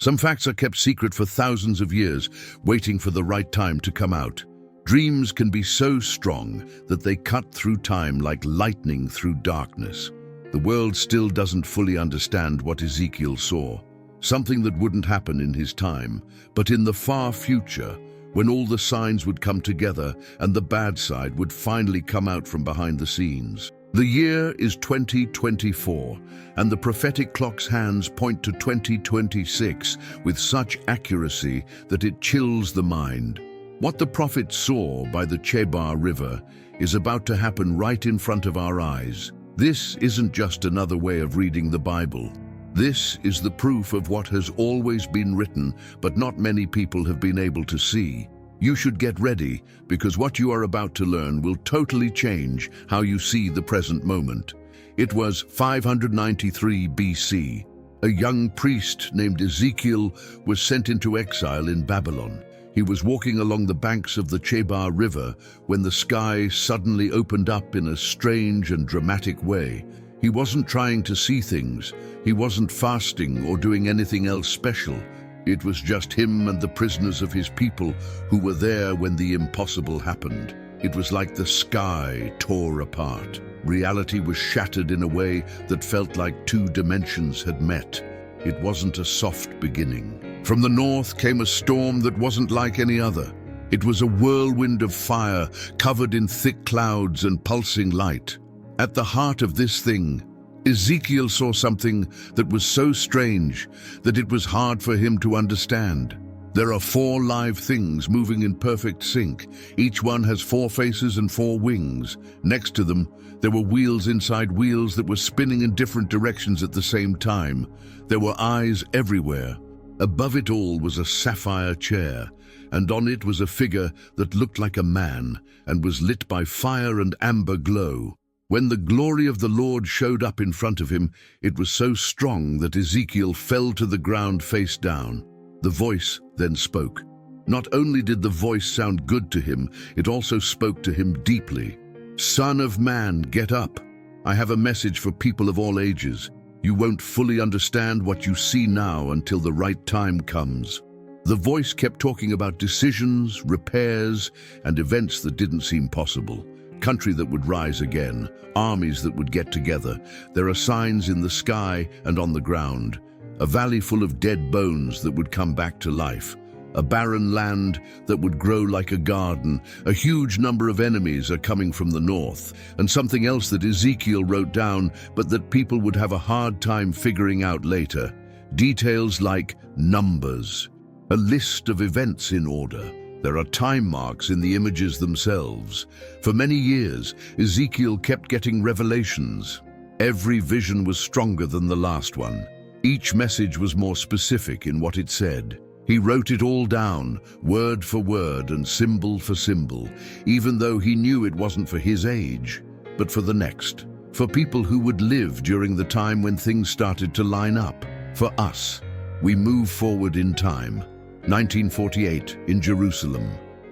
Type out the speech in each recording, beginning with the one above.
Some facts are kept secret for thousands of years, waiting for the right time to come out. Dreams can be so strong that they cut through time like lightning through darkness. The world still doesn't fully understand what Ezekiel saw, something that wouldn't happen in his time, but in the far future, when all the signs would come together and the bad side would finally come out from behind the scenes. The year is 2024, and the prophetic clock's hands point to 2026 with such accuracy that it chills the mind. What the prophet saw by the Chebar River is about to happen right in front of our eyes. This isn't just another way of reading the Bible. This is the proof of what has always been written, but not many people have been able to see. You should get ready, because what you are about to learn will totally change how you see the present moment. It was 593 BC. A young priest named Ezekiel was sent into exile in Babylon. He was walking along the banks of the Chebar River when the sky suddenly opened up in a strange and dramatic way. He wasn't trying to see things. He wasn't fasting or doing anything else special. It was just him and the prisoners of his people who were there when the impossible happened. It was like the sky tore apart. Reality was shattered in a way that felt like two dimensions had met. It wasn't a soft beginning. From the north came a storm that wasn't like any other. It was a whirlwind of fire covered in thick clouds and pulsing light. At the heart of this thing, Ezekiel saw something that was so strange that it was hard for him to understand. There are 4 live things moving in perfect sync. Each one has 4 faces and 4 wings. Next to them, there were wheels inside wheels that were spinning in different directions at the same time. There were eyes everywhere. Above it all was a sapphire chair, and on it was a figure that looked like a man and was lit by fire and amber glow. When the glory of the Lord showed up in front of him, it was so strong that Ezekiel fell to the ground face down. The voice then spoke. Not only did the voice sound good to him, it also spoke to him deeply. "Son of man, get up. I have a message for people of all ages. You won't fully understand what you see now until the right time comes." The voice kept talking about decisions, repairs, and events that didn't seem possible. Country that would rise again, armies that would get together. There are signs in the sky and on the ground. A valley full of dead bones that would come back to life. A barren land that would grow like a garden. A huge number of enemies are coming from the north. And something else that Ezekiel wrote down, but that people would have a hard time figuring out later. Details like numbers. A list of events in order. There are time marks in the images themselves. For many years, Ezekiel kept getting revelations. Every vision was stronger than the last one. Each message was more specific in what it said. He wrote it all down, word for word and symbol for symbol, even though he knew it wasn't for his age, but for the next. For people who would live during the time when things started to line up. For us, we move forward in time. 1948 in Jerusalem.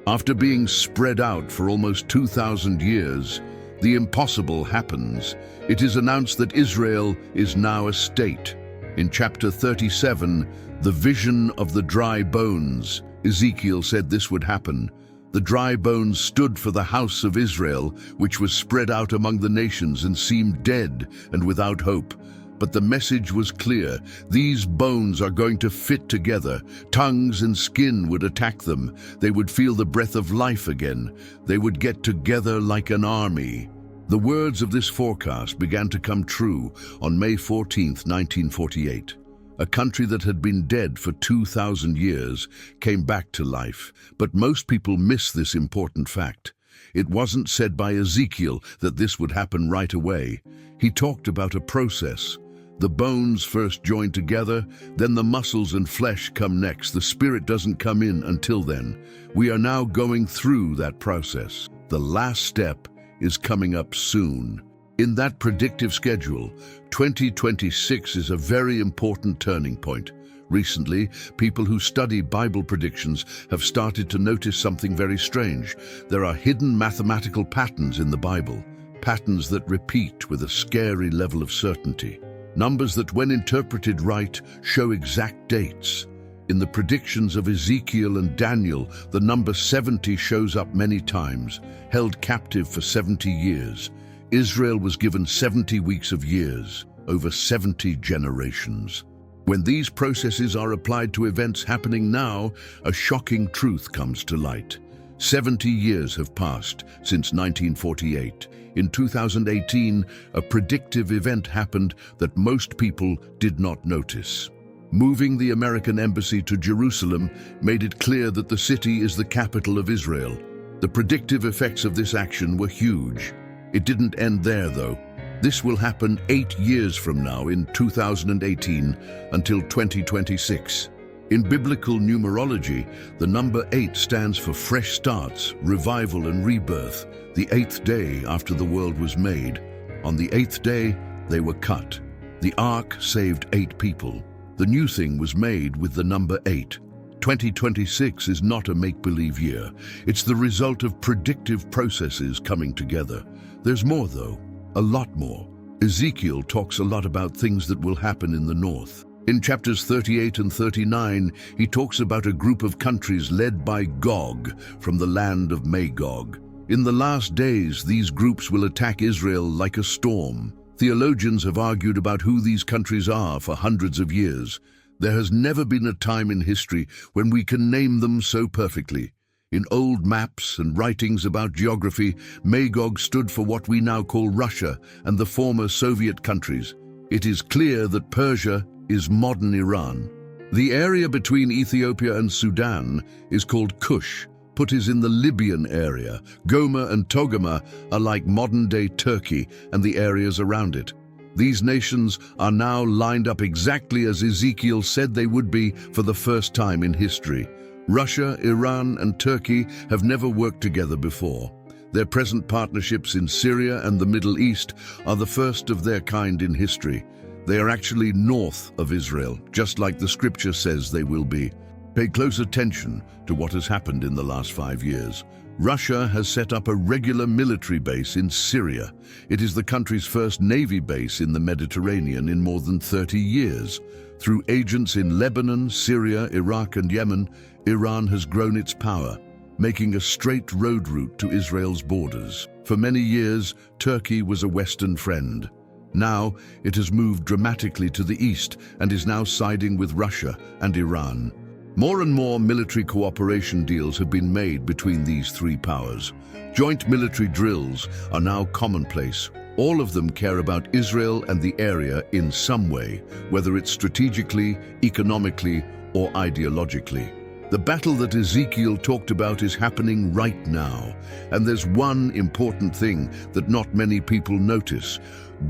After being spread out for almost 2,000 years, the impossible happens. It is announced that Israel is now a state. In chapter 37, the vision of the dry bones, Ezekiel said this would happen. The dry bones stood for the house of Israel, which was spread out among the nations and seemed dead and without hope. But the message was clear. These bones are going to fit together. Tongues and skin would attack them. They would feel the breath of life again. They would get together like an army. The words of this forecast began to come true on May 14, 1948. A country that had been dead for 2,000 years came back to life. But most people miss this important fact. It wasn't said by Ezekiel that this would happen right away. He talked about a process. The bones first join together, then the muscles and flesh come next. The spirit doesn't come in until then. We are now going through that process. The last step is coming up soon. In that predictive schedule, 2026 is a very important turning point. Recently, people who study Bible predictions have started to notice something very strange. There are hidden mathematical patterns in the Bible, patterns that repeat with a scary level of certainty. Numbers that, when interpreted right, show exact dates. In the predictions of Ezekiel and Daniel, the number 70 shows up many times, held captive for 70 years. Israel was given 70 weeks of years, over 70 generations. When these processes are applied to events happening now, a shocking truth comes to light. 70 years have passed since 1948. In 2018, a predictive event happened that most people did not notice. Moving the American embassy to Jerusalem made it clear that the city is the capital of Israel. The predictive effects of this action were huge. It didn't end there, though. This will happen 8 years from now in 2018 until 2026. In biblical numerology, the number 8 stands for fresh starts, revival and rebirth, the 8th day after the world was made. On the 8th day, they were cut. The ark saved 8 people. The new thing was made with the number 8. 2026 is not a make-believe year. It's the result of predictive processes coming together. There's more, though. A lot more. Ezekiel talks a lot about things that will happen in the north. In chapters 38 and 39, he talks about a group of countries led by Gog from the land of Magog. In the last days, these groups will attack Israel like a storm. Theologians have argued about who these countries are for hundreds of years. There has never been a time in history when we can name them so perfectly. In old maps and writings about geography, Magog stood for what we now call Russia and the former Soviet countries. It is clear that Persia is modern Iran. The area between Ethiopia and Sudan is called Kush. Put is in the Libyan area. Goma and Togama are like modern-day Turkey and the areas around it. These nations are now lined up exactly as Ezekiel said they would be for the first time in history. Russia, Iran, and Turkey have never worked together before. Their present partnerships in Syria and the Middle East are the first of their kind in history. They are actually north of Israel, just like the scripture says they will be. Pay close attention to what has happened in the last 5 years. Russia has set up a regular military base in Syria. It is the country's first navy base in the Mediterranean in more than 30 years. Through agents in Lebanon, Syria, Iraq, and Yemen, Iran has grown its power, making a straight road route to Israel's borders. For many years, Turkey was a Western friend. Now, it has moved dramatically to the east and is now siding with Russia and Iran. More and more military cooperation deals have been made between these three powers. Joint military drills are now commonplace. All of them care about Israel and the area in some way, whether it's strategically, economically, or ideologically. The battle that Ezekiel talked about is happening right now, and there's one important thing that not many people notice.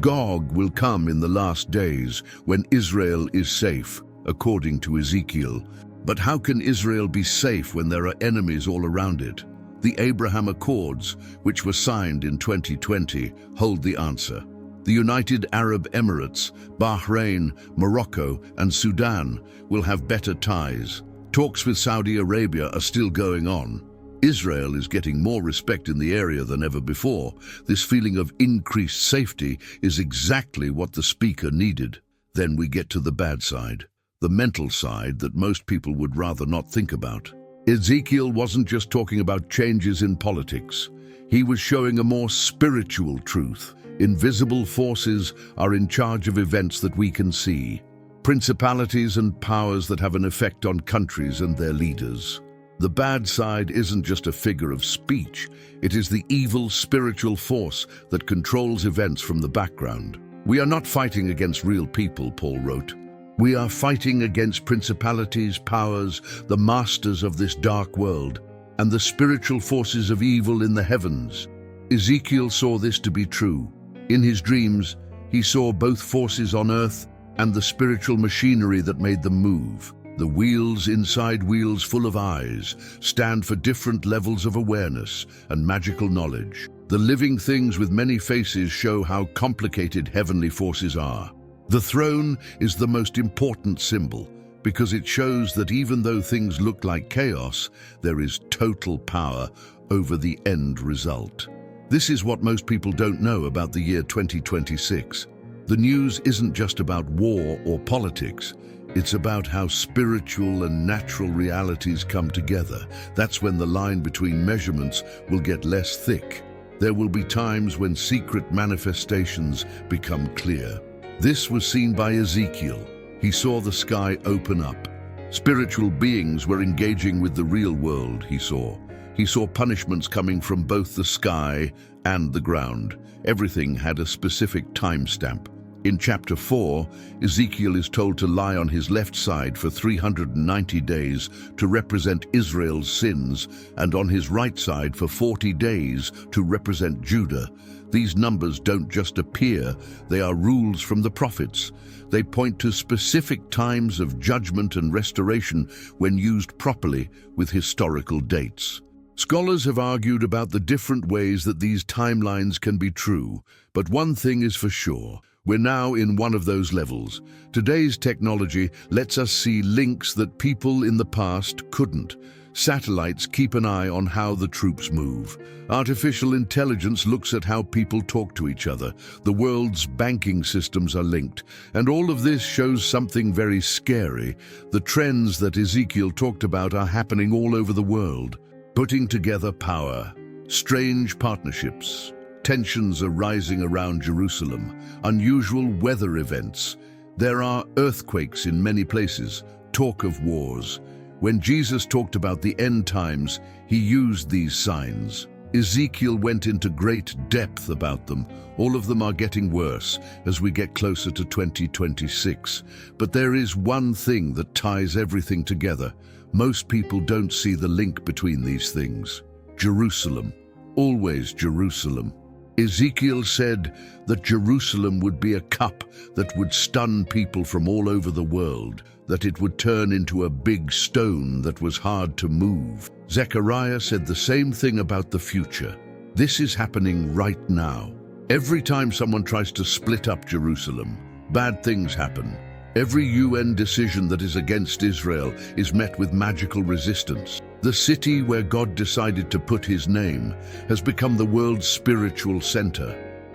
Gog will come in the last days when Israel is safe, according to Ezekiel. But how can Israel be safe when there are enemies all around it? The Abraham Accords, which were signed in 2020, hold the answer. The United Arab Emirates, Bahrain, Morocco, and Sudan will have better ties. Talks with Saudi Arabia are still going on. Israel is getting more respect in the area than ever before. This feeling of increased safety is exactly what the speaker needed. Then we get to the bad side, the mental side that most people would rather not think about. Ezekiel wasn't just talking about changes in politics. He was showing a more spiritual truth. Invisible forces are in charge of events that we can see. Principalities and powers that have an effect on countries and their leaders. The bad side isn't just a figure of speech. It is the evil spiritual force that controls events from the background. We are not fighting against real people, Paul wrote. We are fighting against principalities, powers, the masters of this dark world, and the spiritual forces of evil in the heavens. Ezekiel saw this to be true. In his dreams, he saw both forces on earth and the spiritual machinery that made them move. The wheels inside wheels full of eyes stand for different levels of awareness and magical knowledge. The living things with many faces show how complicated heavenly forces are. The throne is the most important symbol because it shows that even though things look like chaos, there is total power over the end result. This is what most people don't know about the year 2026. The news isn't just about war or politics. It's about how spiritual and natural realities come together. That's when the line between measurements will get less thick. There will be times when secret manifestations become clear. This was seen by Ezekiel. He saw the sky open up. Spiritual beings were engaging with the real world, he saw. He saw punishments coming from both the sky and the ground. Everything had a specific timestamp. In chapter 4, Ezekiel is told to lie on his left side for 390 days to represent Israel's sins, and on his right side for 40 days to represent Judah. These numbers don't just appear, they are rules from the prophets. They point to specific times of judgment and restoration when used properly with historical dates. Scholars have argued about the different ways that these timelines can be true, but one thing is for sure. We're now in one of those levels. Today's technology lets us see links that people in the past couldn't. Satellites keep an eye on how the troops move. Artificial intelligence looks at how people talk to each other. The world's banking systems are linked. And all of this shows something very scary. The trends that Ezekiel talked about are happening all over the world. Putting together power, strange partnerships. Tensions are rising around Jerusalem, unusual weather events. There are earthquakes in many places, talk of wars. When Jesus talked about the end times, he used these signs. Ezekiel went into great depth about them. All of them are getting worse as we get closer to 2026. But there is one thing that ties everything together. Most people don't see the link between these things. Jerusalem. Always Jerusalem. Ezekiel said that Jerusalem would be a cup that would stun people from all over the world, that it would turn into a big stone that was hard to move. Zechariah said the same thing about the future. This is happening right now. Every time someone tries to split up Jerusalem, bad things happen. Every UN decision that is against Israel is met with magical resistance. The city where God decided to put his name has become the world's spiritual center.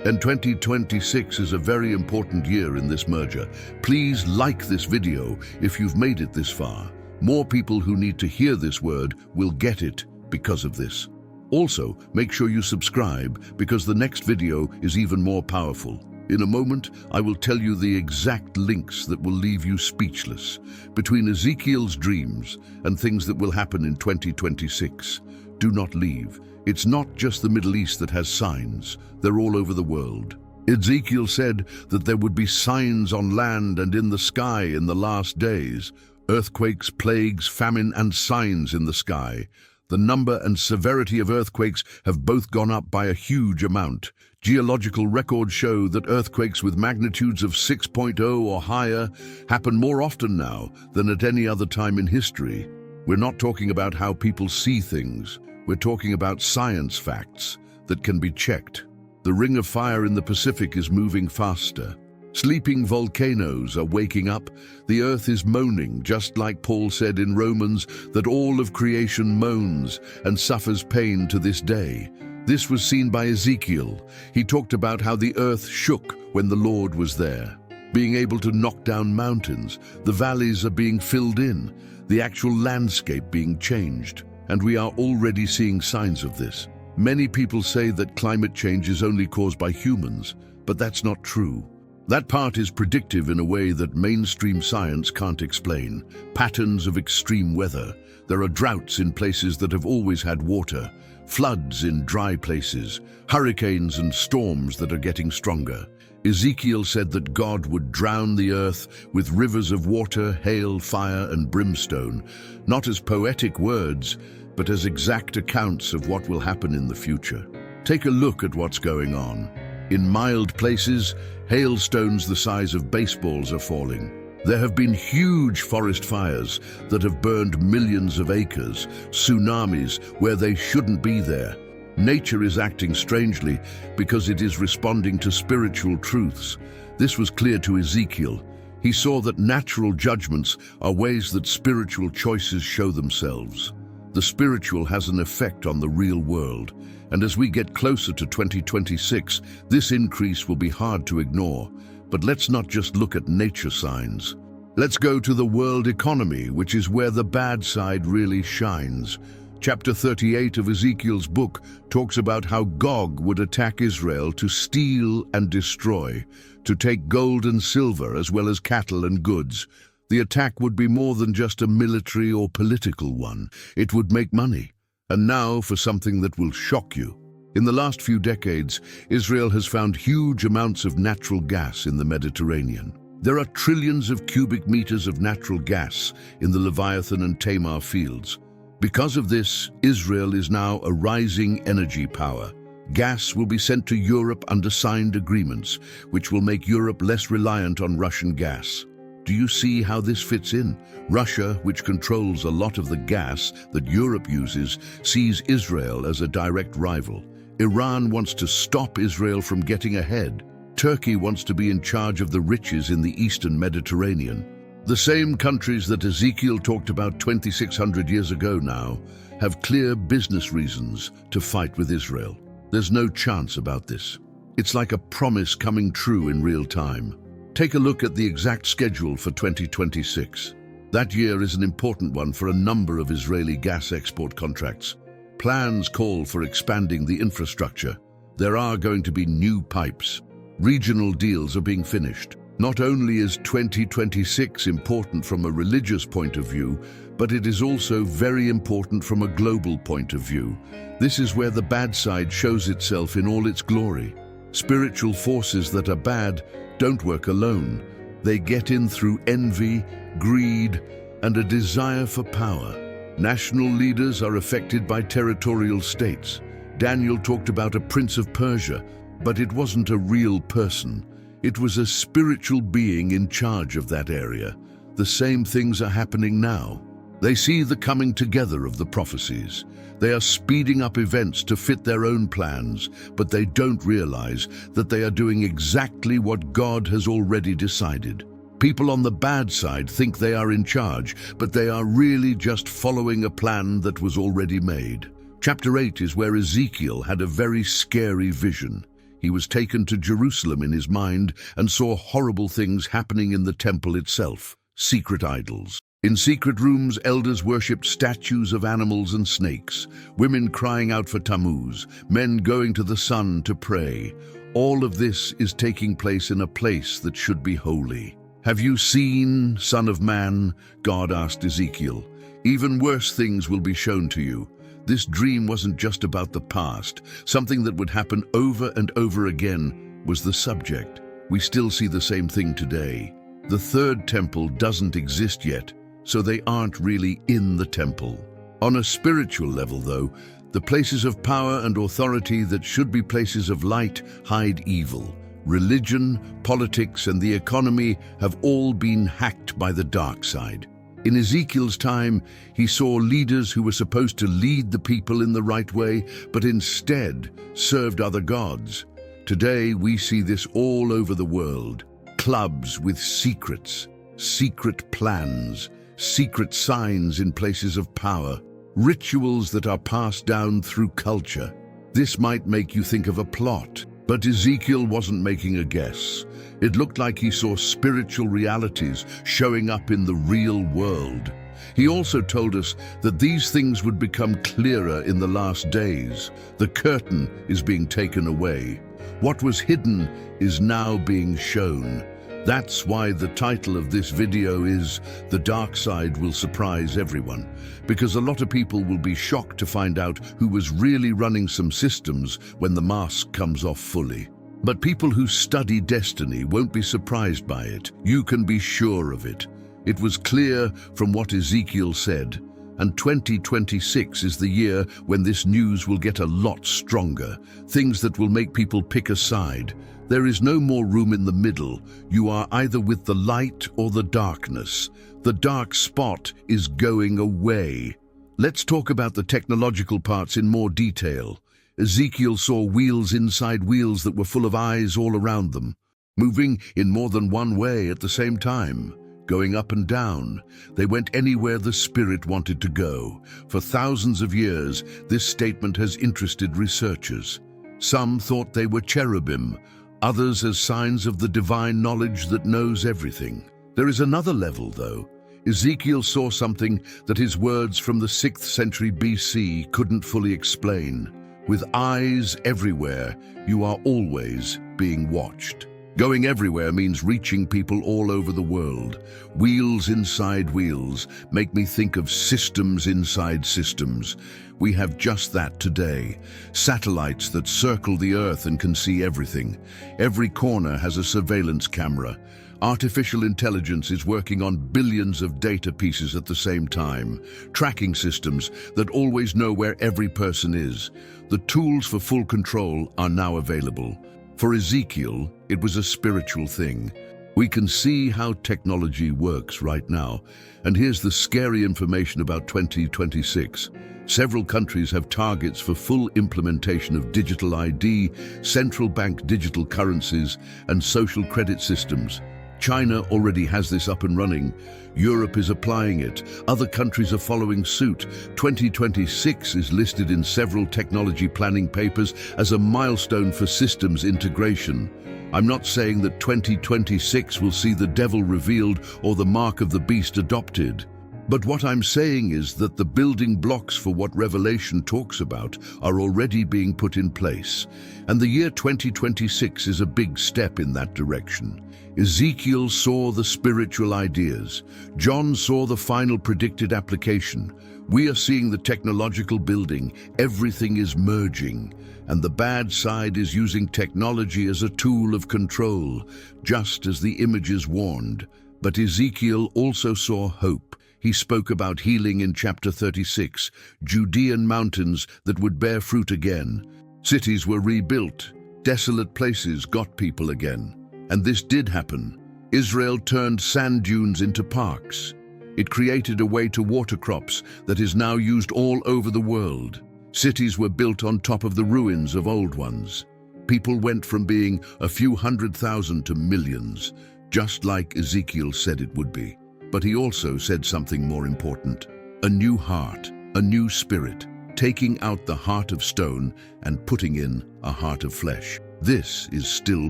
And 2026 is a very important year in this merger. Please like this video if you've made it this far. More people who need to hear this word will get it because of this. Also, make sure you subscribe because the next video is even more powerful. In a moment, I will tell you the exact links that will leave you speechless between Ezekiel's dreams and things that will happen in 2026. Do not leave. It's not just the Middle East that has signs. They're all over the world. Ezekiel said that there would be signs on land and in the sky in the last days. Earthquakes, plagues, famine, and signs in the sky. The number and severity of earthquakes have both gone up by a huge amount. Geological records show that earthquakes with magnitudes of 6.0 or higher happen more often now than at any other time in history. We're not talking about how people see things. We're talking about science facts that can be checked. The ring of fire in the Pacific is moving faster. Sleeping volcanoes are waking up. The earth is moaning, just like Paul said in Romans, that all of creation moans and suffers pain to this day. This was seen by Ezekiel. He talked about how the earth shook when the Lord was there. Being able to knock down mountains, the valleys are being filled in, the actual landscape being changed. And we are already seeing signs of this. Many people say that climate change is only caused by humans, but that's not true. That part is predictive in a way that mainstream science can't explain. Patterns of extreme weather. There are droughts in places that have always had water, floods in dry places, hurricanes and storms that are getting stronger. Ezekiel said that God would drown the earth with rivers of water, hail, fire, and brimstone, not as poetic words, but as exact accounts of what will happen in the future. Take a look at what's going on. In mild places, hailstones the size of baseballs are falling. There have been huge forest fires that have burned millions of acres, tsunamis where they shouldn't be there. Nature is acting strangely because it is responding to spiritual truths. This was clear to Ezekiel. He saw that natural judgments are ways that spiritual choices show themselves. The spiritual has an effect on the real world, and as we get closer to 2026, this increase will be hard to ignore. But let's not just look at nature signs. Let's go to the world economy, which is where the bad side really shines. Chapter 38 of Ezekiel's book talks about how Gog would attack Israel to steal and destroy, to take gold and silver as well as cattle and goods. The attack would be more than just a military or political one. It would make money. And now for something that will shock you. In the last few decades, Israel has found huge amounts of natural gas in the Mediterranean. There are trillions of cubic meters of natural gas in the Leviathan and Tamar fields. Because of this, Israel is now a rising energy power. Gas will be sent to Europe under signed agreements, which will make Europe less reliant on Russian gas. Do you see how this fits in? Russia, which controls a lot of the gas that Europe uses, sees Israel as a direct rival. Iran wants to stop Israel from getting ahead. Turkey wants to be in charge of the riches in the eastern Mediterranean. The same countries that Ezekiel talked about 2,600 years ago now have clear business reasons to fight with Israel. There's no chance about this. It's like a promise coming true in real time. Take a look at the exact schedule for 2026. That year is an important one for a number of Israeli gas export contracts. Plans call for expanding the infrastructure. There are going to be new pipes. Regional deals are being finished. Not only is 2026 important from a religious point of view, but it is also very important from a global point of view. This is where the bad side shows itself in all its glory. Spiritual forces that are bad don't work alone. They get in through envy, greed, and a desire for power. National leaders are affected by territorial states. Daniel talked about a prince of Persia, but it wasn't a real person. It was a spiritual being in charge of that area. The same things are happening now. They see the coming together of the prophecies. They are speeding up events to fit their own plans, but they don't realize that they are doing exactly what God has already decided. People on the bad side think they are in charge, but they are really just following a plan that was already made. Chapter 8 is where Ezekiel had a very scary vision. He was taken to Jerusalem in his mind and saw horrible things happening in the temple itself, secret idols. In secret rooms, elders worshipped statues of animals and snakes, women crying out for Tammuz, men going to the sun to pray. All of this is taking place in a place that should be holy. Have you seen, Son of Man? God asked Ezekiel. Even worse things will be shown to you. This dream wasn't just about the past. Something that would happen over and over again was the subject. We still see the same thing today. The third temple doesn't exist yet, so they aren't really in the temple. On a spiritual level, though, the places of power and authority that should be places of light hide evil. Religion, politics, and the economy have all been hacked by the dark side. In Ezekiel's time, he saw leaders who were supposed to lead the people in the right way, but instead served other gods. Today, we see this all over the world. Clubs with secrets, secret plans, secret signs in places of power, rituals that are passed down through culture. This might make you think of a plot, but Ezekiel wasn't making a guess. It looked like he saw spiritual realities showing up in the real world. He also told us that these things would become clearer in the last days. The curtain is being taken away. What was hidden is now being shown. That's why the title of this video is "The Dark Side Will Surprise Everyone," because a lot of people will be shocked to find out who was really running some systems when the mask comes off fully. But people who study destiny won't be surprised by it. You can be sure of it. It was clear from what Ezekiel said, and 2026 is the year when this news will get a lot stronger, things that will make people pick a side. There is no more room in the middle. You are either with the light or the darkness. The dark spot is going away. Let's talk about the technological parts in more detail. Ezekiel saw wheels inside wheels that were full of eyes all around them, moving in more than one way at the same time, going up and down. They went anywhere the Spirit wanted to go. For thousands of years, this statement has interested researchers. Some thought they were cherubim, others as signs of the divine knowledge that knows everything. There is another level, though. Ezekiel saw something that his words from the 6th century BC couldn't fully explain. With eyes everywhere, you are always being watched. Going everywhere means reaching people all over the world. Wheels inside wheels make me think of systems inside systems. We have just that today. Satellites that circle the Earth and can see everything. Every corner has a surveillance camera. Artificial intelligence is working on billions of data pieces at the same time. Tracking systems that always know where every person is. The tools for full control are now available. For Ezekiel, it was a spiritual thing. We can see how technology works right now. And here's the scary information about 2026. Several countries have targets for full implementation of digital ID, central bank digital currencies, and social credit systems. China already has this up and running. Europe is applying it. Other countries are following suit. 2026 is listed in several technology planning papers as a milestone for systems integration. I'm not saying that 2026 will see the devil revealed or the mark of the beast adopted. But what I'm saying is that the building blocks for what Revelation talks about are already being put in place. And the year 2026 is a big step in that direction. Ezekiel saw the spiritual ideas. John saw the final predicted application. We are seeing the technological building. Everything is merging. And the bad side is using technology as a tool of control, just as the images warned. But Ezekiel also saw hope. He spoke about healing in chapter 36, Judean mountains that would bear fruit again. Cities were rebuilt. Desolate places got people again. And this did happen. Israel turned sand dunes into parks. It created a way to water crops that is now used all over the world. Cities were built on top of the ruins of old ones. People went from being a few 100,000 to millions, just like Ezekiel said it would be. But he also said something more important. A new heart, a new spirit, taking out the heart of stone and putting in a heart of flesh. This is still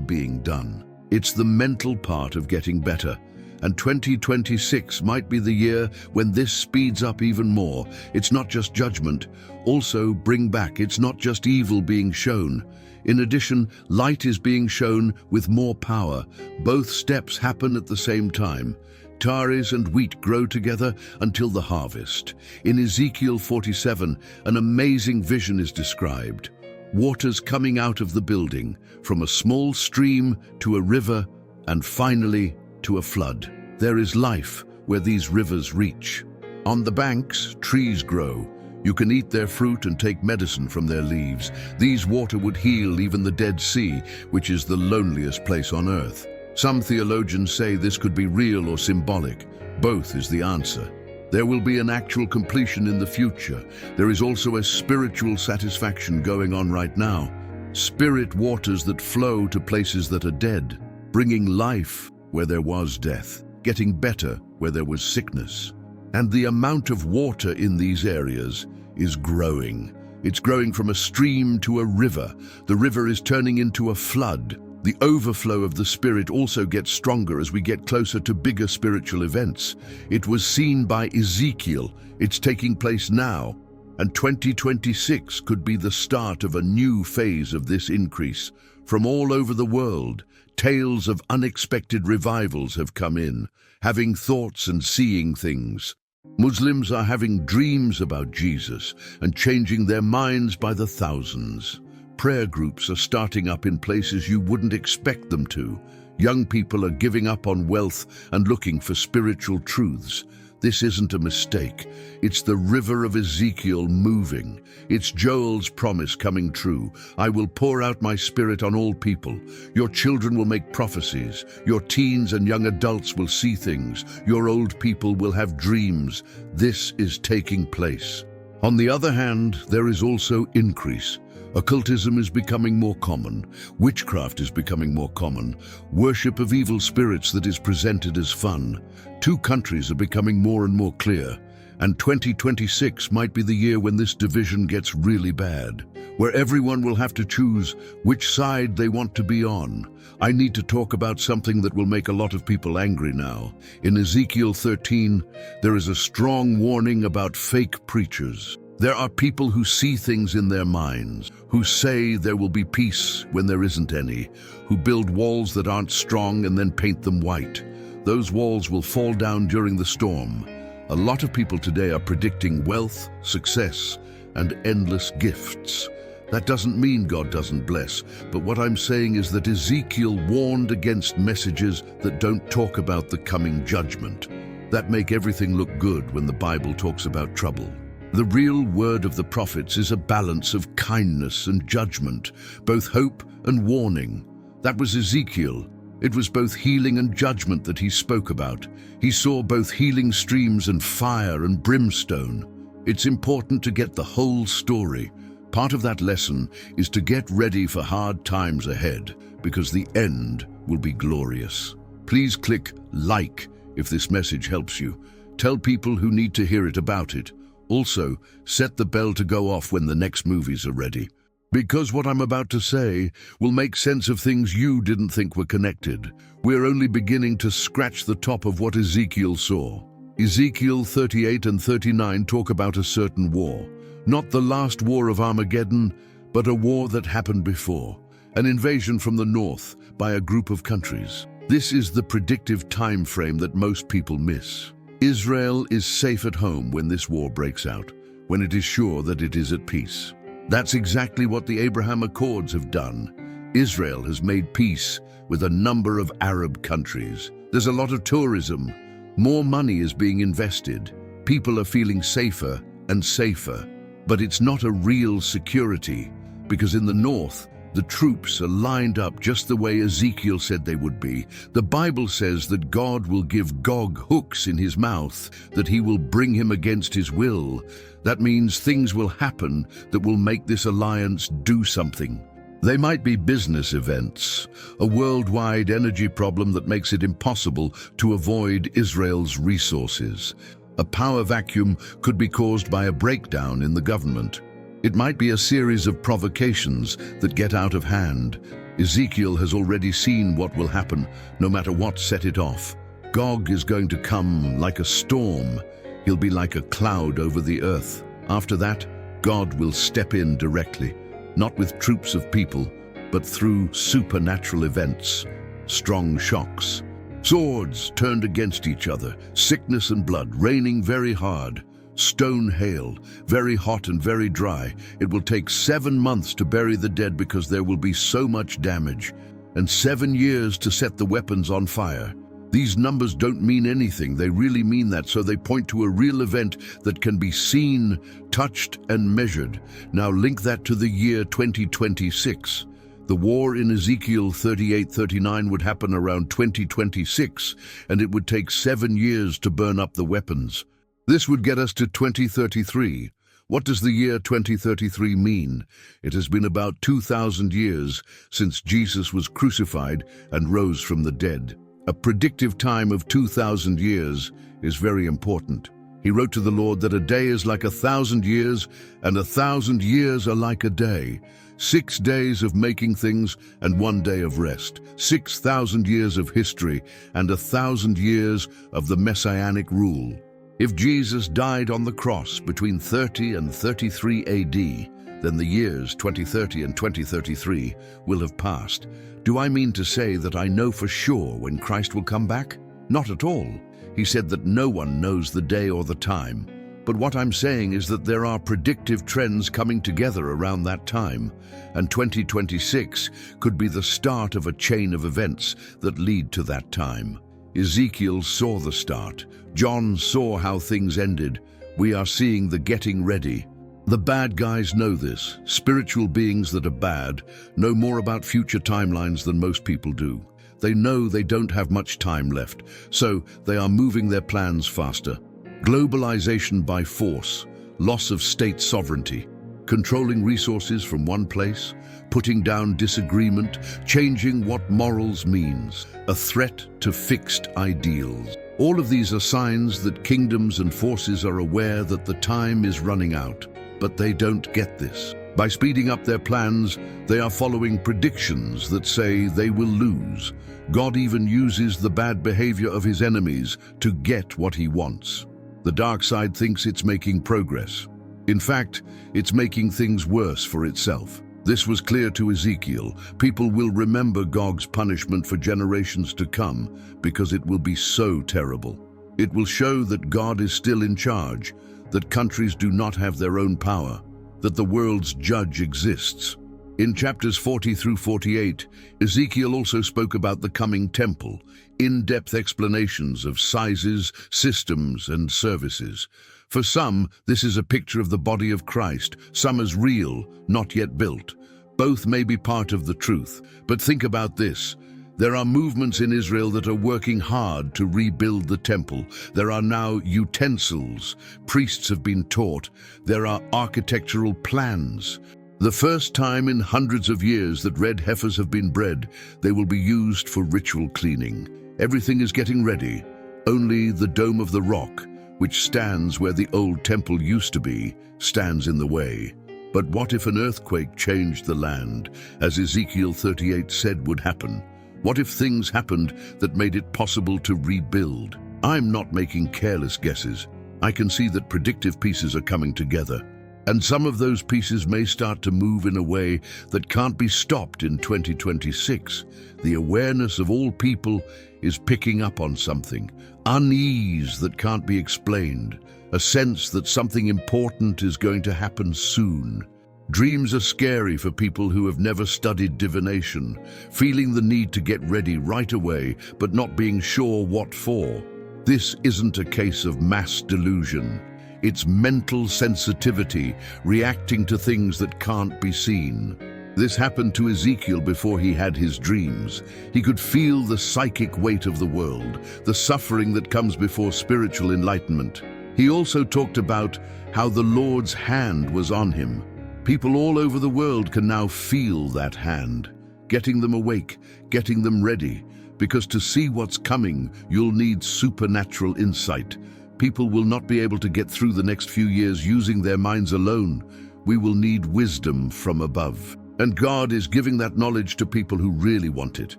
being done. It's the mental part of getting better. And 2026 might be the year when this speeds up even more. It's not just judgment, also bring back. It's not just evil being shown. In addition, light is being shown with more power. Both steps happen at the same time. Tares and wheat grow together until the harvest. In Ezekiel 47, an amazing vision is described. Waters coming out of the building, from a small stream to a river, and finally to a flood. There is life where these rivers reach. On the banks, trees grow. You can eat their fruit and take medicine from their leaves. These water would heal even the Dead Sea, which is the loneliest place on earth. Some theologians say this could be real or symbolic. Both is the answer. There will be an actual completion in the future. There is also a spiritual satisfaction going on right now. Spirit waters that flow to places that are dead, bringing life where there was death, getting better where there was sickness. And the amount of water in these areas is growing. It's growing from a stream to a river. The river is turning into a flood. The overflow of the Spirit also gets stronger as we get closer to bigger spiritual events. It was seen by Ezekiel. It's taking place now. And 2026 could be the start of a new phase of this increase. From all over the world, tales of unexpected revivals have come in, having thoughts and seeing things. Muslims are having dreams about Jesus and changing their minds by the thousands. Prayer groups are starting up in places you wouldn't expect them to. Young people are giving up on wealth and looking for spiritual truths. This isn't a mistake. It's the river of Ezekiel moving. It's Joel's promise coming true. I will pour out my Spirit on all people. Your children will make prophecies. Your teens and young adults will see things. Your old people will have dreams. This is taking place. On the other hand, there is also increase. Occultism is becoming more common. Witchcraft is becoming more common. Worship of evil spirits that is presented as fun. Two countries are becoming more and more clear. And 2026 might be the year when this division gets really bad. where everyone will have to choose which side they want to be on. I need to talk about something that will make a lot of people angry now. In Ezekiel 13, there is a strong warning about fake preachers. There are people who see things in their minds, who say there will be peace when there isn't any, who build walls that aren't strong and then paint them white. Those walls will fall down during the storm. A lot of people today are predicting wealth, success, and endless gifts. That doesn't mean God doesn't bless, but what I'm saying is that Ezekiel warned against messages that don't talk about the coming judgment, that make everything look good when the Bible talks about trouble. The real word of the prophets is a balance of kindness and judgment, both hope and warning. That was Ezekiel. It was both healing and judgment that he spoke about. He saw both healing streams and fire and brimstone. It's important to get the whole story. Part of that lesson is to get ready for hard times ahead, because the end will be glorious. Please click like if this message helps you. Tell people who need to hear it about it. Also, set the bell to go off when the next movies are ready. Because what I'm about to say will make sense of things you didn't think were connected. We're only beginning to scratch the top of what Ezekiel saw. Ezekiel 38 and 39 talk about a certain war. Not the last war of Armageddon, but a war that happened before. An invasion from the north by a group of countries. This is the predictive time frame that most people miss. Israel is safe at home when this war breaks out, when it is sure that it is at peace. That's exactly what the Abraham Accords have done. Israel has made peace with a number of Arab countries. There's a lot of tourism. More money is being invested. People are feeling safer and safer. But it's not a real security, because in the north, the troops are lined up just the way Ezekiel said they would be. The Bible says that God will give Gog hooks in his mouth, that he will bring him against his will. That means things will happen that will make this alliance do something. They might be business events, a worldwide energy problem that makes it impossible to avoid Israel's resources. A power vacuum could be caused by a breakdown in the government. It might be a series of provocations that get out of hand. Ezekiel has already seen what will happen, no matter what set it off. Gog is going to come like a storm. He'll be like a cloud over the earth. After that, God will step in directly, not with troops of people, but through supernatural events, strong shocks. Swords turned against each other, sickness and blood, raining very hard, stone hail, very hot and very dry. It will take 7 months to bury the dead because there will be so much damage, and 7 years to set the weapons on fire. These numbers don't mean anything, they really mean that, so they point to a real event that can be seen, touched, and measured. Now link that to the year 2026. The war in Ezekiel 38-39 would happen around 2026, and it would take 7 years to burn up the weapons. This would get us to 2033. What does the year 2033 mean? It has been about 2,000 years since Jesus was crucified and rose from the dead. A predictive time of 2,000 years is very important. He wrote to the Lord that a day is like 1,000 years, and 1,000 years are like a day. 6 days of making things and 1 day of rest. 6,000 years of history and 1,000 years of the messianic rule. If Jesus died on the cross between 30 and 33 AD, then the years 2030 and 2033 will have passed. Do I mean to say that I know for sure when Christ will come back? Not at all. He said that no one knows the day or the time. But what I'm saying is that there are predictive trends coming together around that time, and 2026 could be the start of a chain of events that lead to that time. Ezekiel saw the start. John saw how things ended. We are seeing the getting ready. The bad guys know this. Spiritual beings that are bad know more about future timelines than most people do. They know they don't have much time left, so they are moving their plans faster. Globalization by force, loss of state sovereignty, controlling resources from one place, putting down disagreement, changing what morals means, a threat to fixed ideals. All of these are signs that kingdoms and forces are aware that the time is running out, but they don't get this. By speeding up their plans, they are following predictions that say they will lose. God even uses the bad behavior of his enemies to get what he wants. The dark side thinks it's making progress. In fact, it's making things worse for itself. This was clear to Ezekiel. People will remember Gog's punishment for generations to come because it will be so terrible. It will show that God is still in charge, that countries do not have their own power, that the world's judge exists. In chapters 40 through 48, Ezekiel also spoke about the coming temple, in-depth explanations of sizes, systems, and services. For some, this is a picture of the body of Christ, some as real, not yet built. Both may be part of the truth, but think about this. There are movements in Israel that are working hard to rebuild the temple. There are now utensils. Priests have been taught. There are architectural plans. The first time in hundreds of years that red heifers have been bred, they will be used for ritual cleaning. Everything is getting ready. Only the Dome of the Rock, which stands where the old temple used to be, stands in the way. But what if an earthquake changed the land, as Ezekiel 38 said would happen? What if things happened that made it possible to rebuild? I'm not making careless guesses. I can see that predictive pieces are coming together. And some of those pieces may start to move in a way that can't be stopped in 2026. The awareness of all people is picking up on something. Unease that can't be explained. A sense that something important is going to happen soon. Dreams are scary for people who have never studied divination, feeling the need to get ready right away, but not being sure what for. This isn't a case of mass delusion. It's mental sensitivity, reacting to things that can't be seen. This happened to Ezekiel before he had his dreams. He could feel the psychic weight of the world, the suffering that comes before spiritual enlightenment. He also talked about how the Lord's hand was on him. People all over the world can now feel that hand, getting them awake, getting them ready, because to see what's coming, you'll need supernatural insight. People will not be able to get through the next few years using their minds alone. We will need wisdom from above. And God is giving that knowledge to people who really want it.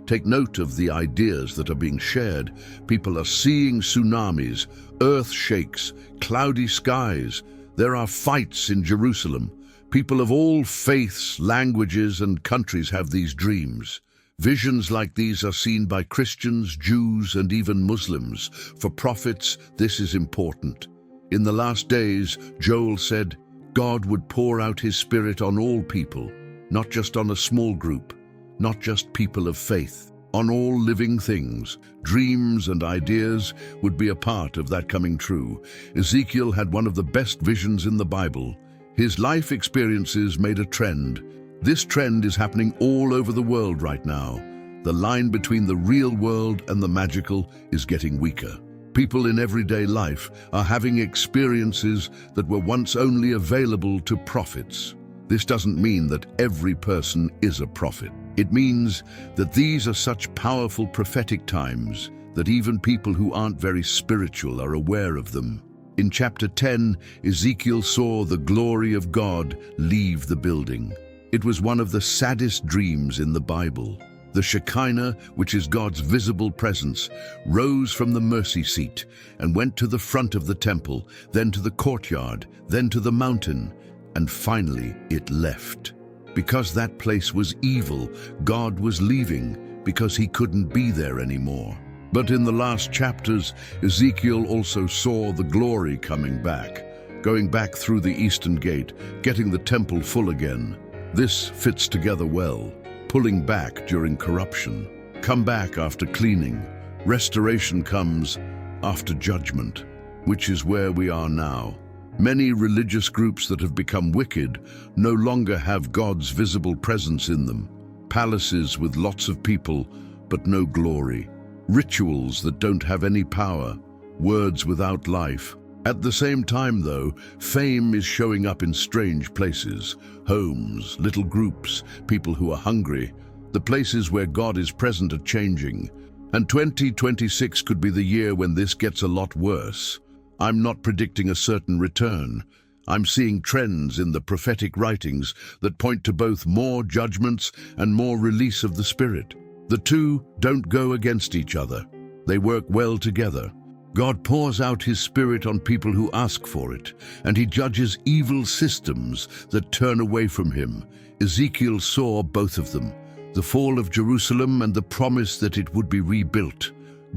Take note of the ideas that are being shared. People are seeing tsunamis, earth shakes, cloudy skies. There are fights in Jerusalem. People of all faiths, languages, and countries have these dreams. Visions like these are seen by Christians, Jews, and even Muslims. For prophets, this is important. In the last days, Joel said, God would pour out his Spirit on all people, not just on a small group, not just people of faith. On all living things, dreams and ideas would be a part of that coming true. Ezekiel had one of the best visions in the Bible. His life experiences made a trend. This trend is happening all over the world right now. The line between the real world and the magical is getting weaker. People in everyday life are having experiences that were once only available to prophets. This doesn't mean that every person is a prophet. It means that these are such powerful prophetic times that even people who aren't very spiritual are aware of them. In chapter 10, Ezekiel saw the glory of God leave the building. It was one of the saddest dreams in the Bible. The Shekinah, which is God's visible presence, rose from the mercy seat and went to the front of the temple, then to the courtyard, then to the mountain, and finally it left. Because that place was evil, God was leaving because he couldn't be there anymore. But in the last chapters, Ezekiel also saw the glory coming back, going back through the eastern gate, getting the temple full again. This fits together well. Pulling back during corruption. Come back after cleaning. Restoration comes after judgment, which is where we are now. Many religious groups that have become wicked no longer have God's visible presence in them. Palaces with lots of people, but no glory. Rituals that don't have any power. Words without life. At the same time, though, fame is showing up in strange places. Homes, little groups, people who are hungry. The places where God is present are changing. And 2026 could be the year when this gets a lot worse. I'm not predicting a certain return. I'm seeing trends in the prophetic writings that point to both more judgments and more release of the Spirit. The two don't go against each other. They work well together. God pours out His Spirit on people who ask for it, and He judges evil systems that turn away from Him. Ezekiel saw both of them, the fall of Jerusalem and the promise that it would be rebuilt.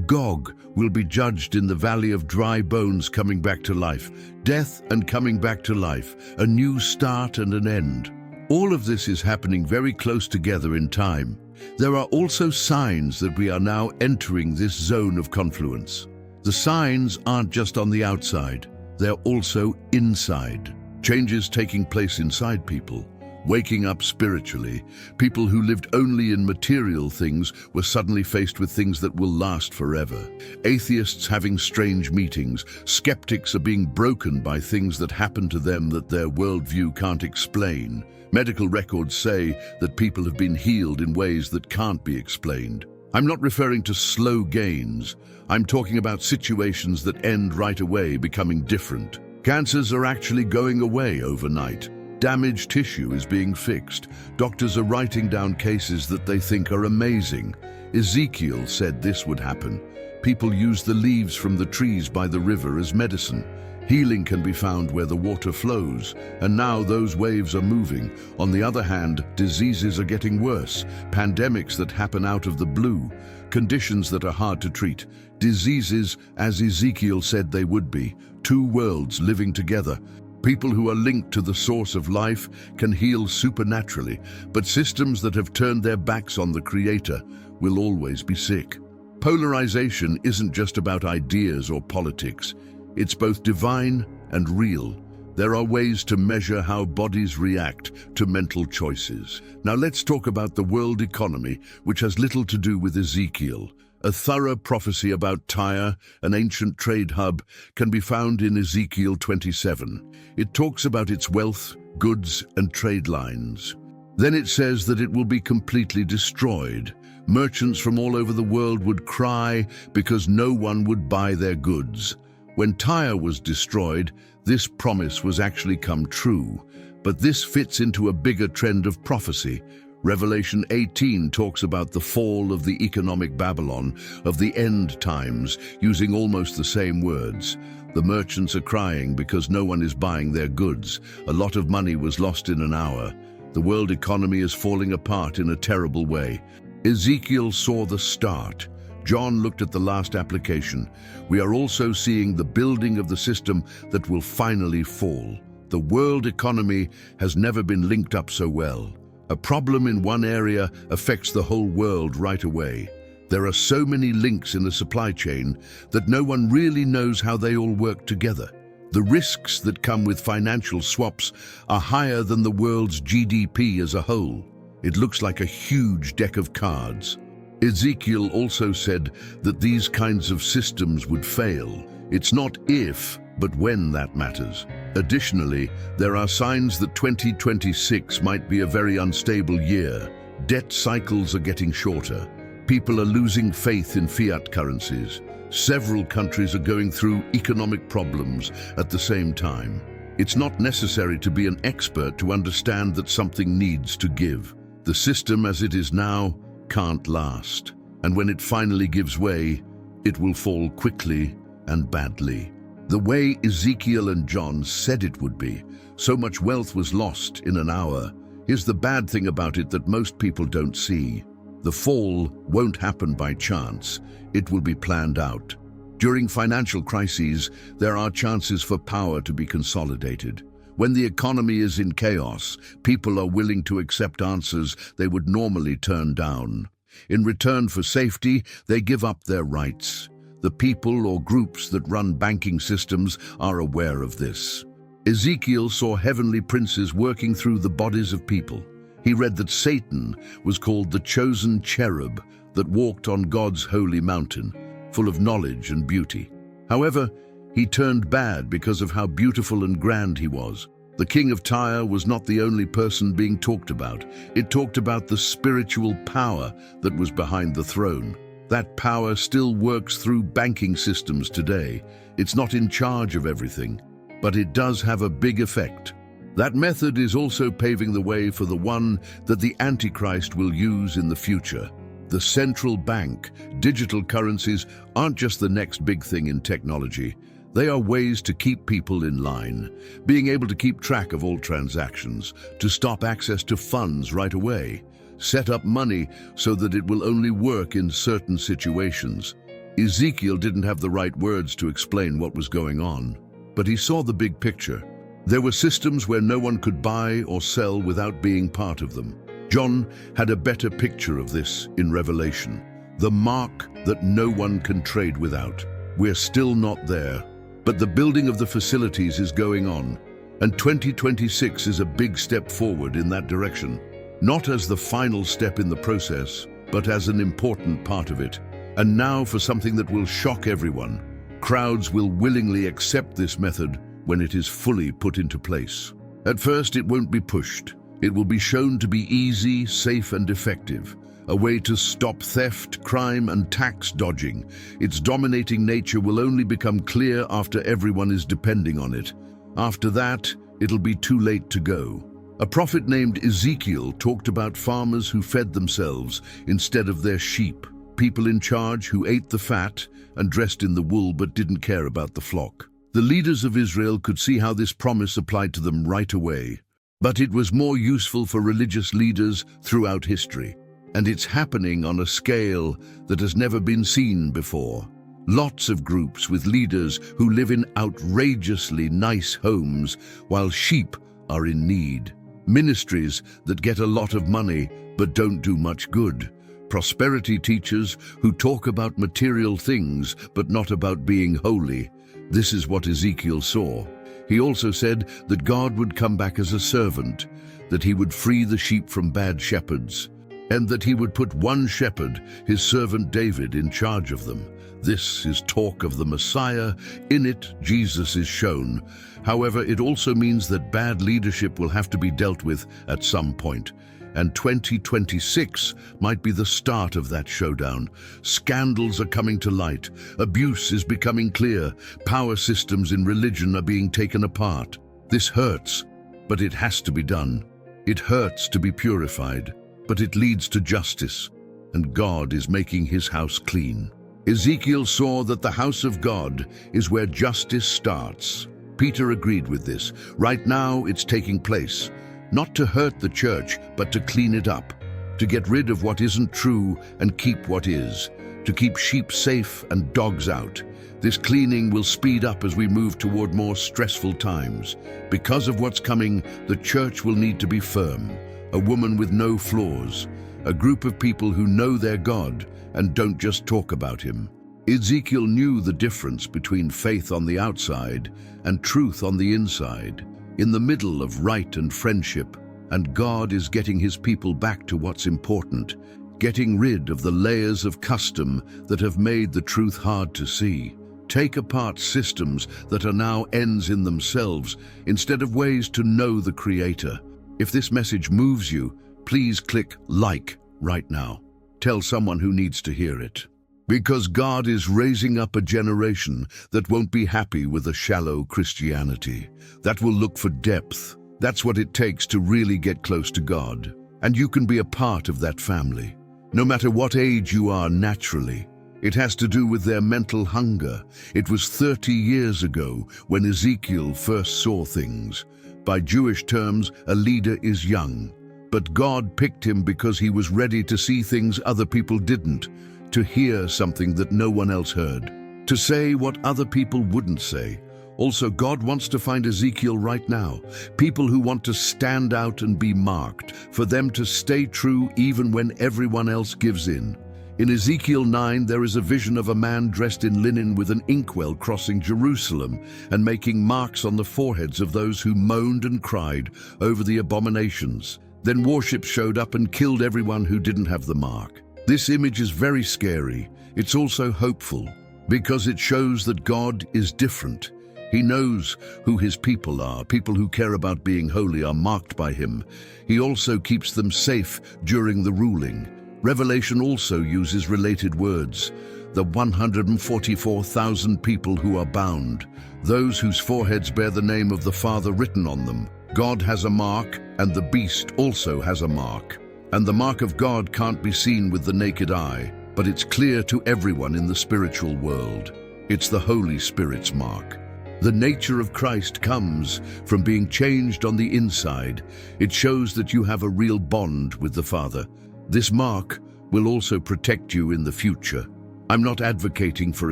Gog will be judged in the valley of dry bones coming back to life, death and coming back to life, a new start and an end. All of this is happening very close together in time. There are also signs that we are now entering this zone of confluence. The signs aren't just on the outside, they're also inside. Changes taking place inside people. Waking up spiritually, people who lived only in material things were suddenly faced with things that will last forever. Atheists having strange meetings, skeptics are being broken by things that happen to them that their worldview can't explain. Medical records say that people have been healed in ways that can't be explained. I'm not referring to slow gains. I'm talking about situations that end right away, becoming different. Cancers are actually going away overnight. Damaged tissue is being fixed. Doctors are writing down cases that they think are amazing. Ezekiel said this would happen. People use the leaves from the trees by the river as medicine. Healing can be found where the water flows, and now those waves are moving. On the other hand, diseases are getting worse. Pandemics that happen out of the blue. Conditions that are hard to treat. Diseases, as Ezekiel said they would be. Two worlds living together. People who are linked to the source of life can heal supernaturally, but systems that have turned their backs on the Creator will always be sick. Polarization isn't just about ideas or politics. It's both divine and real. There are ways to measure how bodies react to mental choices. Now let's talk about the world economy, which has little to do with Ezekiel. A thorough prophecy about Tyre, an ancient trade hub, can be found in Ezekiel 27. It talks about its wealth, goods, and trade lines. Then it says that it will be completely destroyed. Merchants from all over the world would cry because no one would buy their goods. When Tyre was destroyed, this promise was actually come true. But this fits into a bigger trend of prophecy. Revelation 18 talks about the fall of the economic Babylon, of the end times, using almost the same words. The merchants are crying because no one is buying their goods. A lot of money was lost in an hour. The world economy is falling apart in a terrible way. Ezekiel saw the start. John looked at the last application. We are also seeing the building of the system that will finally fall. The world economy has never been linked up so well. A problem in one area affects the whole world right away. There are so many links in the supply chain that no one really knows how they all work together. The risks that come with financial swaps are higher than the world's GDP as a whole. It looks like a huge deck of cards. Ezekiel also said that these kinds of systems would fail. It's not if, but when that matters. Additionally, there are signs that 2026 might be a very unstable year. Debt cycles are getting shorter. People are losing faith in fiat currencies. Several countries are going through economic problems at the same time. It's not necessary to be an expert to understand that something needs to give. The system as it is now can't last. And when it finally gives way, it will fall quickly and badly. The way Ezekiel and John said it would be. So much wealth was lost in an hour. Here's the bad thing about it that most people don't see. The fall won't happen by chance. It will be planned out. During financial crises, there are chances for power to be consolidated. When the economy is in chaos, people are willing to accept answers they would normally turn down. In return for safety, they give up their rights. The people or groups that run banking systems are aware of this. Ezekiel saw heavenly princes working through the bodies of people. He read that Satan was called the chosen cherub that walked on God's holy mountain, full of knowledge and beauty. However, he turned bad because of how beautiful and grand he was. The king of Tyre was not the only person being talked about. It talked about the spiritual power that was behind the throne. That power still works through banking systems today. It's not in charge of everything. but it does have a big effect. That method is also paving the way for the one that the Antichrist will use in the future. The central bank. Digital currencies aren't just the next big thing in technology. They are ways to keep people in line, being able to keep track of all transactions, to stop access to funds right away, set up money so that it will only work in certain situations. Ezekiel didn't have the right words to explain what was going on, but he saw the big picture. There were systems where no one could buy or sell without being part of them. John had a better picture of this in Revelation. The mark that no one can trade without. We're still not there, but the building of the facilities is going on, and 2026 is a big step forward in that direction. Not as the final step in the process, but as an important part of it. And now for something that will shock everyone. Crowds will willingly accept this method when it is fully put into place. At first, it won't be pushed. It will be shown to be easy, safe, and effective. A way to stop theft, crime, and tax dodging. Its dominating nature will only become clear after everyone is depending on it. After that, it'll be too late to go. A prophet named Ezekiel talked about farmers who fed themselves instead of their sheep. People in charge who ate the fat and dressed in the wool but didn't care about the flock. The leaders of Israel could see how this promise applied to them right away. But it was more useful for religious leaders throughout history. And it's happening on a scale that has never been seen before. Lots of groups with leaders who live in outrageously nice homes while sheep are in need. Ministries that get a lot of money but don't do much good. Prosperity teachers who talk about material things but not about being holy. This is what Ezekiel saw. He also said that God would come back as a servant, that he would free the sheep from bad shepherds, and that he would put one shepherd, his servant David, in charge of them. This is talk of the Messiah. In it, Jesus is shown. However, it also means that bad leadership will have to be dealt with at some point. And 2026 might be the start of that showdown. Scandals are coming to light. Abuse is becoming clear. Power systems in religion are being taken apart. This hurts, but it has to be done. It hurts to be purified, but it leads to justice, and God is making his house clean. Ezekiel saw that the house of God is where justice starts. Peter agreed with this. Right now, it's taking place. Not to hurt the church, but to clean it up, to get rid of what isn't true and keep what is, to keep sheep safe and dogs out. This cleaning will speed up as we move toward more stressful times. Because of what's coming, the church will need to be firm, a woman with no flaws, a group of people who know their God and don't just talk about him. Ezekiel knew the difference between faith on the outside and truth on the inside. In the middle of right and friendship, and God is getting his people back to what's important, getting rid of the layers of custom that have made the truth hard to see. Take apart systems that are now ends in themselves instead of ways to know the Creator. If this message moves you, please click like right now. Tell someone who needs to hear it. Because God is raising up a generation that won't be happy with a shallow Christianity, that will look for depth. That's what it takes to really get close to God. And you can be a part of that family. No matter what age you are naturally, it has to do with their mental hunger. It was 30 years ago when Ezekiel first saw things. By Jewish terms, a leader is young. But God picked him because he was ready to see things other people didn't, to hear something that no one else heard, to say what other people wouldn't say. Also, God wants to find Ezekiel right now, people who want to stand out and be marked, for them to stay true even when everyone else gives in. In Ezekiel 9, there is a vision of a man dressed in linen with an inkwell crossing Jerusalem and making marks on the foreheads of those who moaned and cried over the abominations. Then worship showed up and killed everyone who didn't have the mark. This image is very scary. It's also hopeful, because it shows that God is different. He knows who his people are. People who care about being holy are marked by him. He also keeps them safe during the ruling. Revelation also uses related words. The 144,000 people who are bound, those whose foreheads bear the name of the Father written on them. God has a mark, and the beast also has a mark. And the mark of God can't be seen with the naked eye, but it's clear to everyone in the spiritual world. It's the Holy Spirit's mark. The nature of Christ comes from being changed on the inside. It shows that you have a real bond with the Father. This mark will also protect you in the future. I'm not advocating for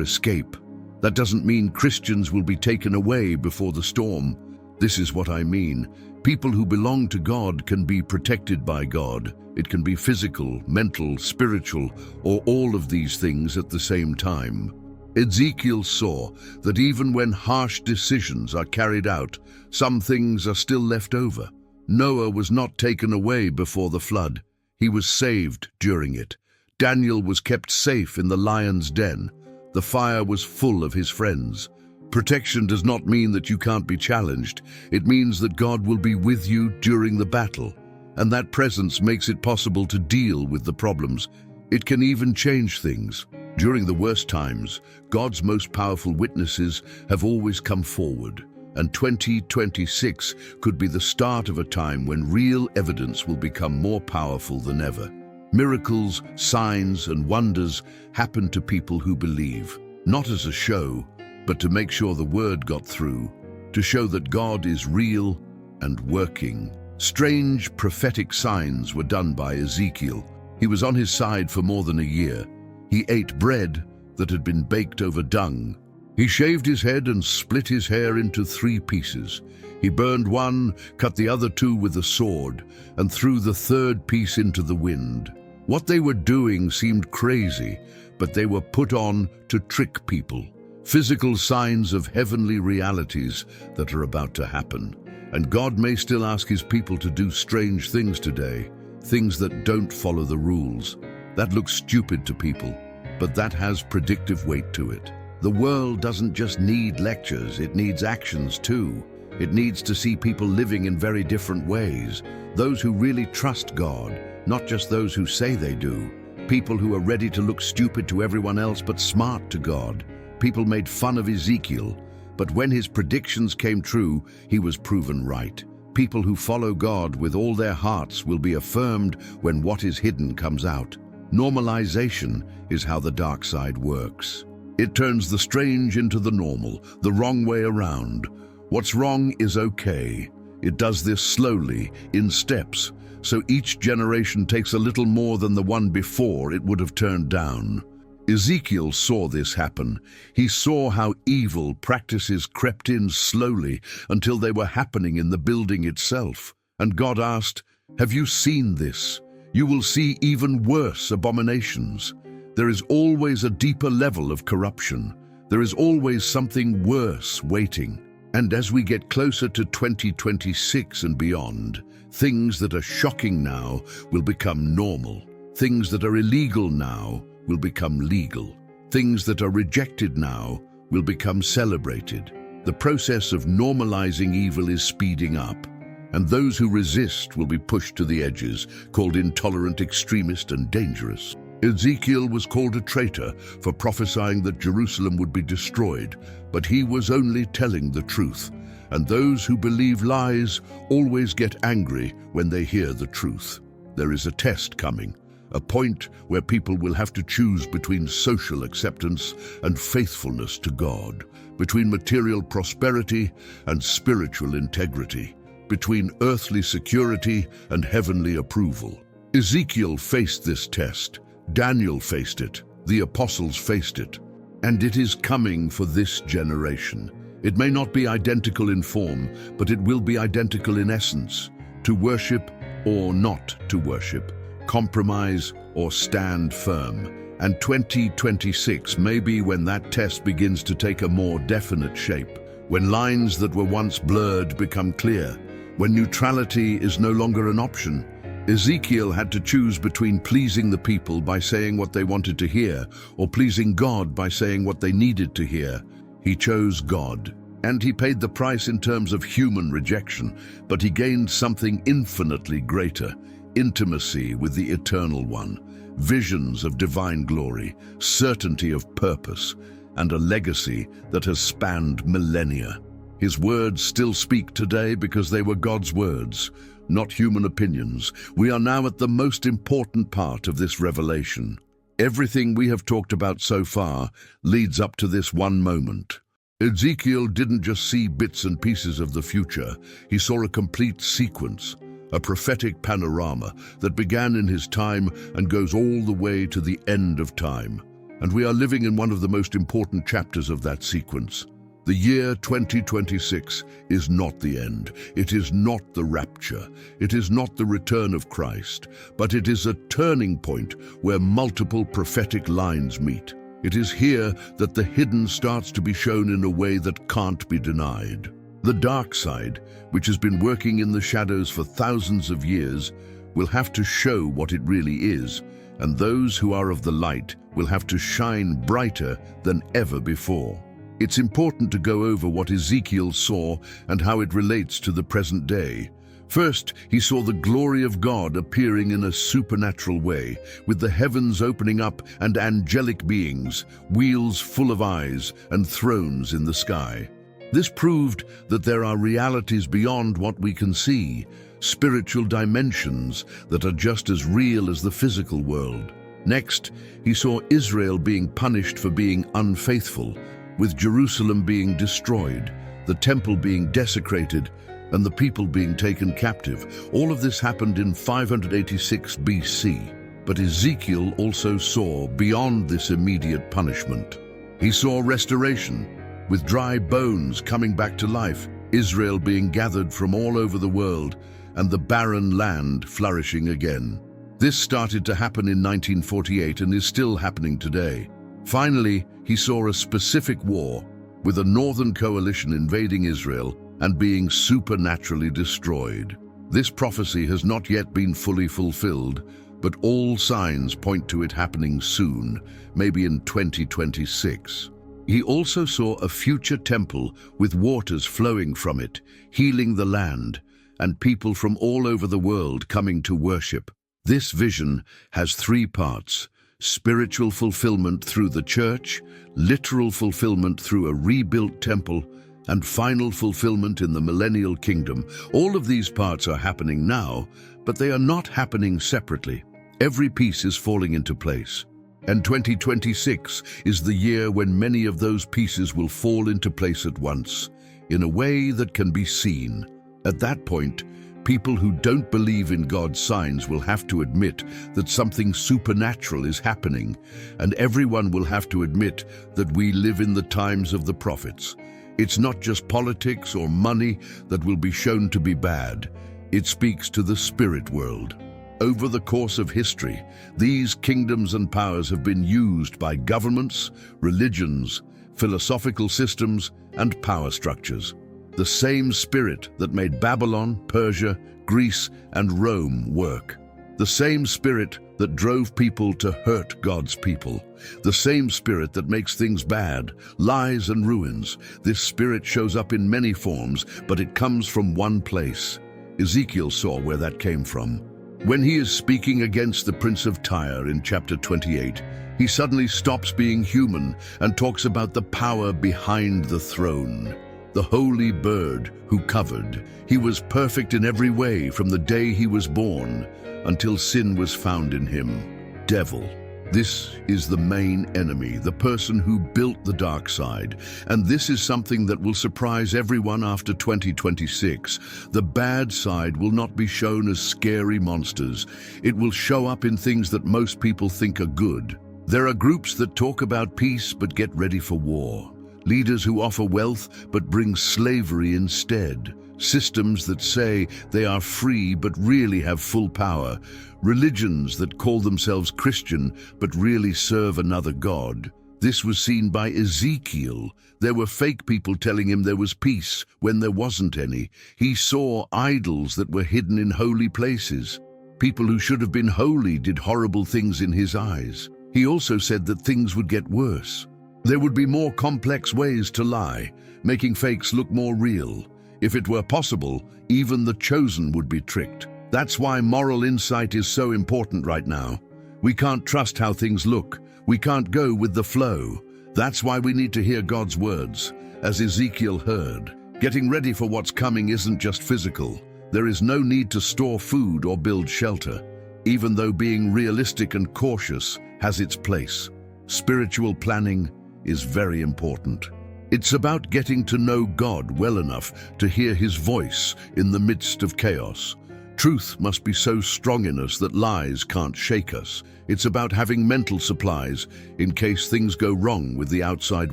escape. That doesn't mean Christians will be taken away before the storm. This is what I mean. People who belong to God can be protected by God. It can be physical, mental, spiritual, or all of these things at the same time. Ezekiel saw that even when harsh decisions are carried out, some things are still left over. Noah was not taken away before the flood. He was saved during it. Daniel was kept safe in the lion's den. The fire was full of his friends. Protection does not mean that you can't be challenged. It means that God will be with you during the battle. And that presence makes it possible to deal with the problems. It can even change things. During the worst times, God's most powerful witnesses have always come forward. And 2026 could be the start of a time when real evidence will become more powerful than ever. Miracles, signs, and wonders happen to people who believe, not as a show, but to make sure the word got through, to show that God is real and working. Strange prophetic signs were done by Ezekiel. He was on his side for more than a year. He ate bread that had been baked over dung. He shaved his head and split his hair into 3 pieces. He burned one, cut the other 2 with a sword, and threw the 3rd piece into the wind. What they were doing seemed crazy, but they were put on to trick people. Physical signs of heavenly realities that are about to happen. And God may still ask his people to do strange things today, things that don't follow the rules. That looks stupid to people, but that has predictive weight to it. The world doesn't just need lectures, it needs actions too. It needs to see people living in very different ways. Those who really trust God, not just those who say they do. People who are ready to look stupid to everyone else but smart to God. People made fun of Ezekiel, but when his predictions came true, he was proven right. People who follow God with all their hearts will be affirmed when what is hidden comes out. Normalization is how the dark side works. It turns the strange into the normal, the wrong way around. What's wrong is okay. It does this slowly, in steps, so each generation takes a little more than the one before it would have turned down. Ezekiel saw this happen. He saw how evil practices crept in slowly until they were happening in the building itself. And God asked, "Have you seen this? You will see even worse abominations." There is always a deeper level of corruption. There is always something worse waiting. And as we get closer to 2026 and beyond, things that are shocking now will become normal. Things that are illegal now will become legal. Things that are rejected now will become celebrated. The process of normalizing evil is speeding up, and those who resist will be pushed to the edges, called intolerant, extremist, and dangerous. Ezekiel was called a traitor for prophesying that Jerusalem would be destroyed, but he was only telling the truth, and those who believe lies always get angry when they hear the truth. There is a test coming, a point where people will have to choose between social acceptance and faithfulness to God, between material prosperity and spiritual integrity, between earthly security and heavenly approval. Ezekiel faced this test. Daniel faced it. The apostles faced it. And it is coming for this generation. It may not be identical in form, but it will be identical in essence. To worship or not to worship. Compromise or stand firm. And 2026 may be when that test begins to take a more definite shape. When lines that were once blurred become clear. When neutrality is no longer an option. Ezekiel had to choose between pleasing the people by saying what they wanted to hear or pleasing God by saying what they needed to hear. He chose God, and he paid the price in terms of human rejection, but he gained something infinitely greater: intimacy with the Eternal One, visions of divine glory, certainty of purpose. and a legacy that has spanned millennia. His words still speak today because they were God's words, not human opinions. We are now at the most important part of this revelation. Everything we have talked about so far leads up to this one moment. Ezekiel didn't just see bits and pieces of the future. He saw a complete sequence, a prophetic panorama that began in his time and goes all the way to the end of time. And we are living in one of the most important chapters of that sequence. The year 2026 is not the end. It is not the rapture. It is not the return of Christ, but it is a turning point where multiple prophetic lines meet. It is here that the hidden starts to be shown in a way that can't be denied. The dark side, which has been working in the shadows for thousands of years, will have to show what it really is, and those who are of the light will have to shine brighter than ever before. It's important to go over what Ezekiel saw and how it relates to the present day. First, he saw the glory of God appearing in a supernatural way, with the heavens opening up and angelic beings, wheels full of eyes, and thrones in the sky. This proved that there are realities beyond what we can see, spiritual dimensions that are just as real as the physical world. Next, he saw Israel being punished for being unfaithful, with Jerusalem being destroyed, the temple being desecrated, and the people being taken captive. All of this happened in 586 BC. But Ezekiel also saw beyond this immediate punishment. He saw restoration, with dry bones coming back to life, Israel being gathered from all over the world, and the barren land flourishing again. This started to happen in 1948 and is still happening today. Finally, he saw a specific war, with a northern coalition invading Israel and being supernaturally destroyed. This prophecy has not yet been fully fulfilled, but all signs point to it happening soon, maybe in 2026. He also saw a future temple with waters flowing from it, healing the land, and people from all over the world coming to worship. This vision has three parts: spiritual fulfillment through the church, literal fulfillment through a rebuilt temple, and final fulfillment in the millennial kingdom. All of these parts are happening now, but they are not happening separately. Every piece is falling into place. And 2026 is the year when many of those pieces will fall into place at once, in a way that can be seen. At that point, people who don't believe in God's signs will have to admit that something supernatural is happening, and everyone will have to admit that we live in the times of the prophets. It's not just politics or money that will be shown to be bad. It speaks to the spirit world. Over the course of history, these kingdoms and powers have been used by governments, religions, philosophical systems, and power structures. The same spirit that made Babylon, Persia, Greece, and Rome work. The same spirit that drove people to hurt God's people. The same spirit that makes things bad, lies and ruins. This spirit shows up in many forms, but it comes from one place. Ezekiel saw where that came from. When he is speaking against the Prince of Tyre in chapter 28, he suddenly stops being human and talks about the power behind the throne. The holy bird who covered. He was perfect in every way from the day he was born until sin was found in him. Devil. This is the main enemy, the person who built the dark side. And this is something that will surprise everyone after 2026. The bad side will not be shown as scary monsters. It will show up in things that most people think are good. There are groups that talk about peace but get ready for war. Leaders who offer wealth but bring slavery instead. Systems that say they are free but really have full power. Religions that call themselves Christian but really serve another god. This was seen by Ezekiel. There were fake people telling him there was peace when there wasn't any. He saw idols that were hidden in holy places. People who should have been holy did horrible things in his eyes. He also said that things would get worse. There would be more complex ways to lie, making fakes look more real. If it were possible, even the chosen would be tricked. That's why moral insight is so important right now. We can't trust how things look. We can't go with the flow. That's why we need to hear God's words, as Ezekiel heard. Getting ready for what's coming isn't just physical. There is no need to store food or build shelter, even though being realistic and cautious has its place. Spiritual planning is very important. It's about getting to know God well enough to hear His voice in the midst of chaos. Truth must be so strong in us that lies can't shake us. It's about having mental supplies in case things go wrong with the outside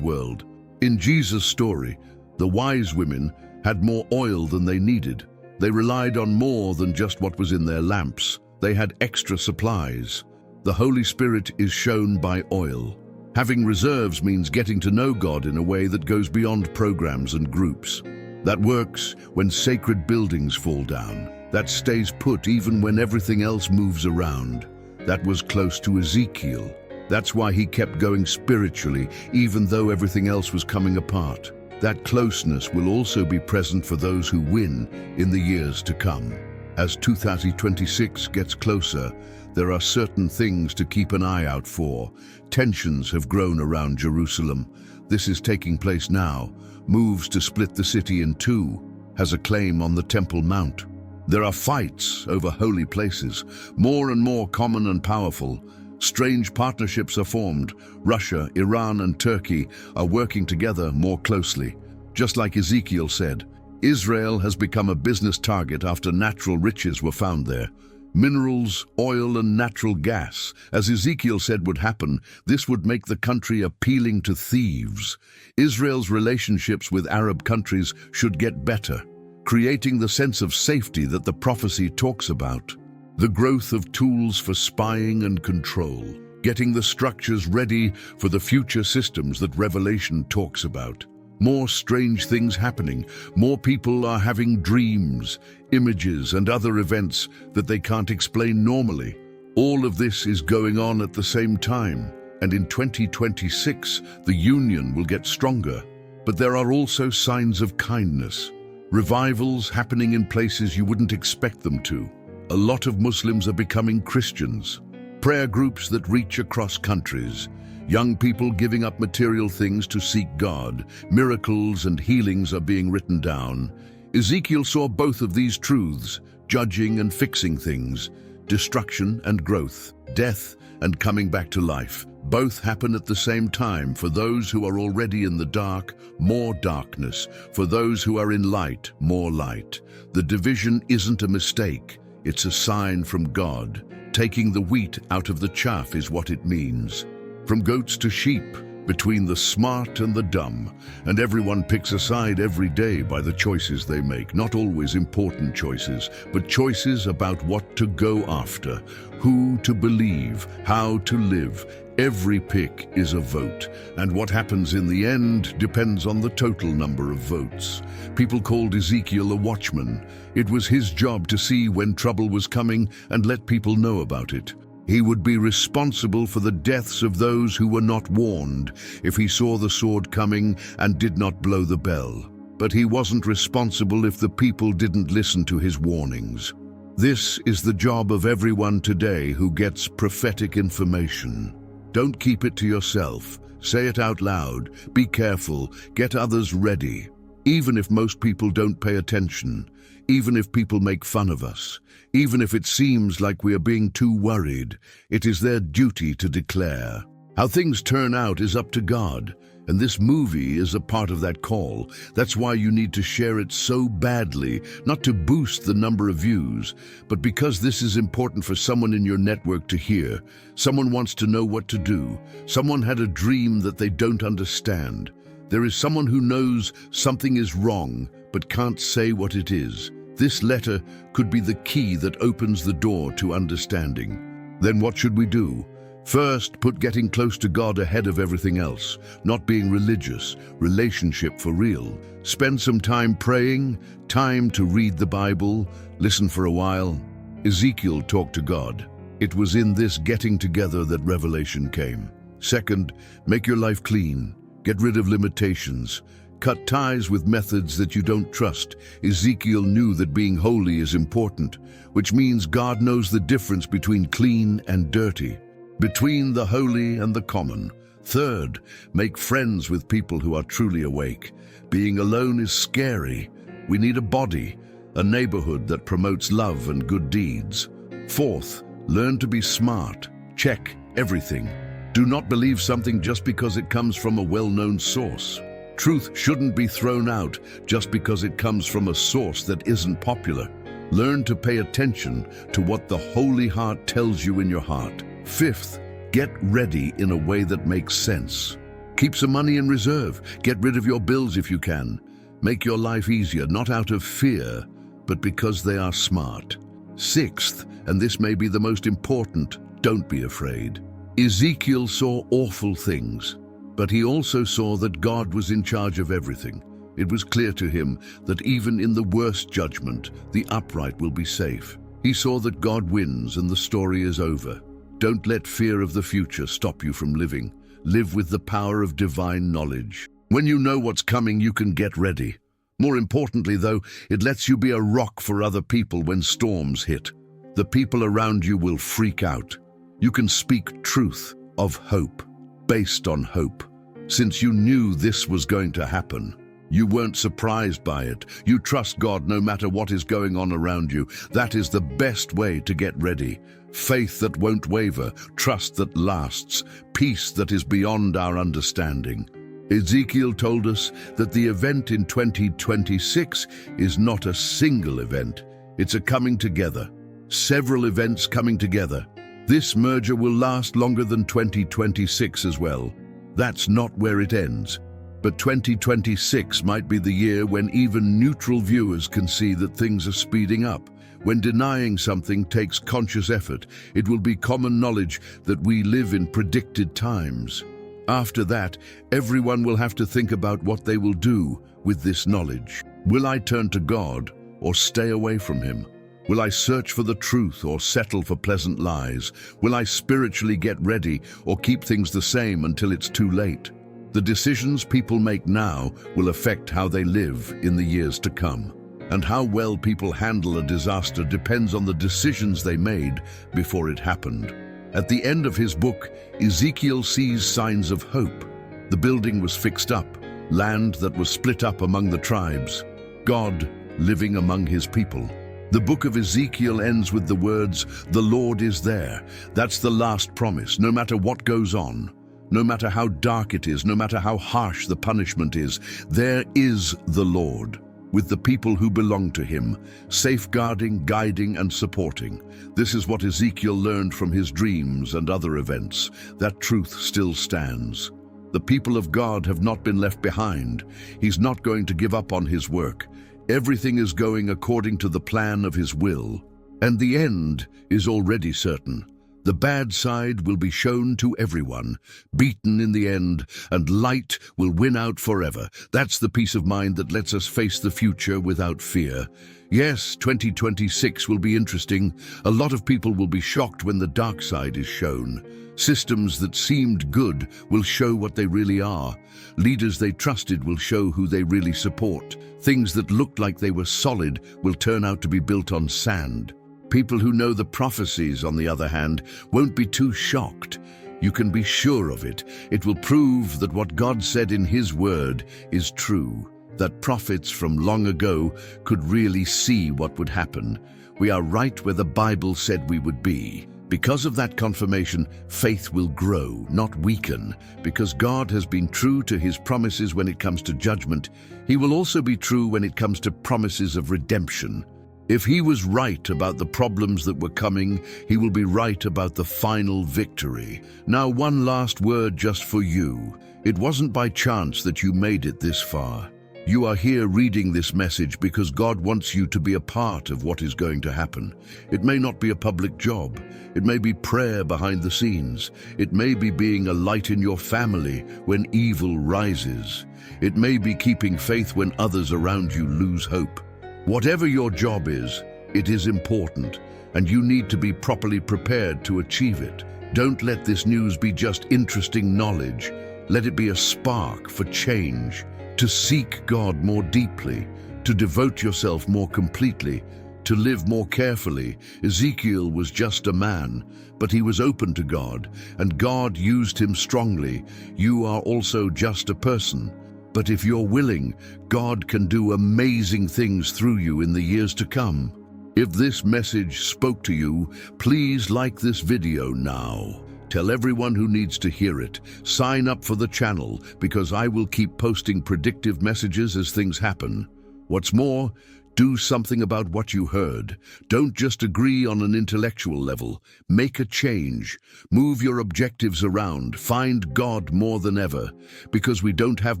world. In Jesus' story, the wise women had more oil than they needed. They relied on more than just what was in their lamps. They had extra supplies. The Holy Spirit is shown by oil. Having reserves means getting to know God in a way that goes beyond programs and groups. That works when sacred buildings fall down. That stays put even when everything else moves around. That was close to Ezekiel. That's why he kept going spiritually, even though everything else was coming apart. That closeness will also be present for those who win in the years to come. As 2026 gets closer, there are certain things to keep an eye out for. Tensions have grown around Jerusalem. This is taking place now. Moves to split the city in two, has a claim on the Temple Mount. There are fights over holy places, more and more common and powerful. Strange partnerships are formed. Russia, Iran, and Turkey are working together more closely. Just like Ezekiel said, Israel has become a business target after natural riches were found there. Minerals, oil, and natural gas. As Ezekiel said would happen, this would make the country appealing to thieves. Israel's relationships with Arab countries should get better, creating the sense of safety that the prophecy talks about. The growth of tools for spying and control, getting the structures ready for the future systems that Revelation talks about. More strange things happening. More people are having dreams, images, and other events that they can't explain normally. All of this is going on at the same time, and in 2026, the union will get stronger. But there are also signs of kindness. Revivals happening in places you wouldn't expect them to. A lot of Muslims are becoming Christians. Prayer groups that reach across countries. Young people giving up material things to seek God. Miracles and healings are being written down. Ezekiel saw both of these truths, judging and fixing things, destruction and growth, death and coming back to life. Both happen at the same time. For those who are already in the dark, more darkness. For those who are in light, more light. The division isn't a mistake. It's a sign from God. Taking the wheat out of the chaff is what it means. From goats to sheep, between the smart and the dumb, and everyone picks a side every day by the choices they make. Not always important choices, but choices about what to go after, who to believe, how to live. Every pick is a vote, and what happens in the end depends on the total number of votes. People called Ezekiel a watchman. It was his job to see when trouble was coming and let people know about it. He would be responsible for the deaths of those who were not warned if he saw the sword coming and did not blow the bell. But he wasn't responsible if the people didn't listen to his warnings. This is the job of everyone today who gets prophetic information. Don't keep it to yourself. Say it out loud. Be careful. Get others ready. Even if most people don't pay attention, even if people make fun of us, even if it seems like we are being too worried, it is their duty to declare. How things turn out is up to God, and this movie is a part of that call. That's why you need to share it so badly, not to boost the number of views, but because this is important for someone in your network to hear. Someone wants to know what to do. Someone had a dream that they don't understand. There is someone who knows something is wrong, but can't say what it is. This letter could be the key that opens the door to understanding. Then what should we do? First, put getting close to God ahead of everything else. Not being religious, relationship for real. Spend some time praying, time to read the Bible, listen for a while. Ezekiel talked to God. It was in this getting together that revelation came. Second, make your life clean. Get rid of limitations. Cut ties with methods that you don't trust. Ezekiel knew that being holy is important, which means God knows the difference between clean and dirty, between the holy and the common. Third, make friends with people who are truly awake. Being alone is scary. We need a body, a neighborhood that promotes love and good deeds. Fourth, learn to be smart. Check everything. Do not believe something just because it comes from a well-known source. Truth shouldn't be thrown out just because it comes from a source that isn't popular. Learn to pay attention to what the Holy Heart tells you in your heart. Fifth, get ready in a way that makes sense. Keep some money in reserve. Get rid of your bills if you can. Make your life easier, not out of fear, but because they are smart. Sixth, and this may be the most important, don't be afraid. Ezekiel saw awful things, but he also saw that God was in charge of everything. It was clear to him that even in the worst judgment, the upright will be safe. He saw that God wins and the story is over. Don't let fear of the future stop you from living. Live with the power of divine knowledge. When you know what's coming, you can get ready. More importantly, though, it lets you be a rock for other people when storms hit. The people around you will freak out. You can speak truth of hope, based on hope. Since you knew this was going to happen, you weren't surprised by it. You trust God no matter what is going on around you. That is the best way to get ready. Faith that won't waver, trust that lasts, peace that is beyond our understanding. Ezekiel told us that the event in 2026 is not a single event. It's a coming together. Several events coming together. This merger will last longer than 2026 as well. That's not where it ends. But 2026 might be the year when even neutral viewers can see that things are speeding up. When denying something takes conscious effort, it will be common knowledge that we live in predicted times. After that, everyone will have to think about what they will do with this knowledge. Will I turn to God or stay away from Him? Will I search for the truth or settle for pleasant lies? Will I spiritually get ready or keep things the same until it's too late? The decisions people make now will affect how they live in the years to come. And how well people handle a disaster depends on the decisions they made before it happened. At the end of his book, Ezekiel sees signs of hope. The building was fixed up, land that was split up among the tribes, God living among his people. The book of Ezekiel ends with the words, "The Lord is there." That's the last promise, no matter what goes on. No matter how dark it is, no matter how harsh the punishment is, there is the Lord, with the people who belong to him, safeguarding, guiding, and supporting. This is what Ezekiel learned from his dreams and other events. That truth still stands. The people of God have not been left behind. He's not going to give up on his work. Everything is going according to the plan of his will, and the end is already certain. The bad side will be shown to everyone, beaten in the end, and light will win out forever. That's the peace of mind that lets us face the future without fear. Yes, 2026 will be interesting. A lot of people will be shocked when the dark side is shown. Systems that seemed good will show what they really are. Leaders they trusted will show who they really support. Things that looked like they were solid will turn out to be built on sand. People who know the prophecies, on the other hand, won't be too shocked. You can be sure of it. It will prove that what God said in His Word is true, that prophets from long ago could really see what would happen. We are right where the Bible said we would be. Because of that confirmation, faith will grow, not weaken. Because God has been true to His promises when it comes to judgment, He will also be true when it comes to promises of redemption. If He was right about the problems that were coming, He will be right about the final victory. Now, one last word just for you. It wasn't by chance that you made it this far. You are here reading this message because God wants you to be a part of what is going to happen. It may not be a public job. It may be prayer behind the scenes. It may be being a light in your family when evil rises. It may be keeping faith when others around you lose hope. Whatever your job is, it is important, and you need to be properly prepared to achieve it. Don't let this news be just interesting knowledge. Let it be a spark for change, to seek God more deeply, to devote yourself more completely, to live more carefully. Ezekiel was just a man, but he was open to God, and God used him strongly. You are also just a person, but if you're willing, God can do amazing things through you in the years to come. If this message spoke to you, please like this video now. Tell everyone who needs to hear it. Sign up for the channel because I will keep posting predictive messages as things happen. What's more, do something about what you heard. Don't just agree on an intellectual level. Make a change. Move your objectives around. Find God more than ever. Because we don't have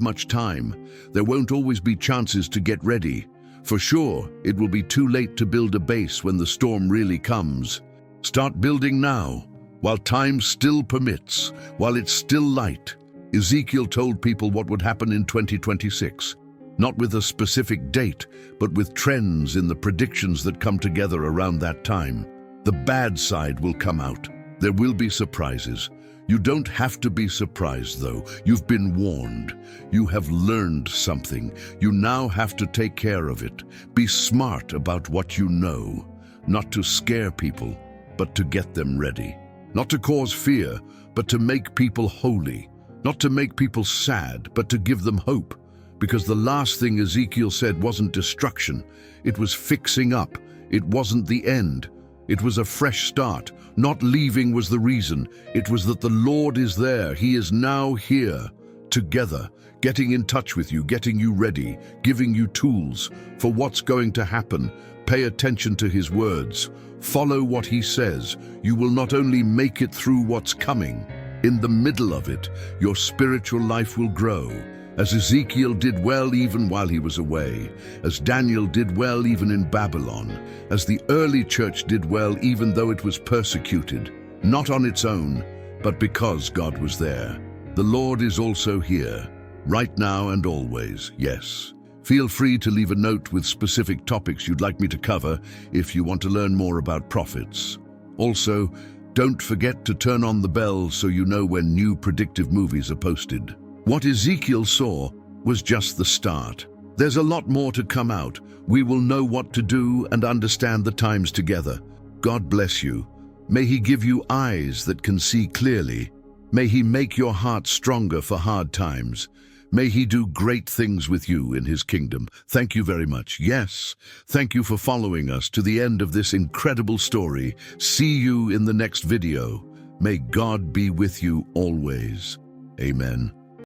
much time. There won't always be chances to get ready. For sure, it will be too late to build a base when the storm really comes. Start building now, while time still permits, while it's still light. Ezekiel told people what would happen in 2026. Not with a specific date, but with trends in the predictions that come together around that time. The bad side will come out. There will be surprises. You don't have to be surprised, though. You've been warned. You have learned something. You now have to take care of it. Be smart about what you know. Not to scare people, but to get them ready. Not to cause fear, but to make people holy. Not to make people sad, but to give them hope. Because the last thing Ezekiel said wasn't destruction. It was fixing up. It wasn't the end. It was a fresh start. Not leaving was the reason. It was that the Lord is there. He is now here, together, getting in touch with you, getting you ready, giving you tools for what's going to happen. Pay attention to his words. Follow what he says. You will not only make it through what's coming, in the middle of it, your spiritual life will grow. As Ezekiel did well even while he was away, as Daniel did well even in Babylon, as the early church did well even though it was persecuted, not on its own, but because God was there. The Lord is also here, right now and always, yes. Feel free to leave a note with specific topics you'd like me to cover if you want to learn more about prophets. Also, don't forget to turn on the bell so you know when new predictive movies are posted. What Ezekiel saw was just the start. There's a lot more to come out. We will know what to do and understand the times together. God bless you. May he give you eyes that can see clearly. May he make your heart stronger for hard times. May he do great things with you in his kingdom. Thank you very much. Yes, thank you for following us to the end of this incredible story. See you in the next video. May God be with you always. Amen.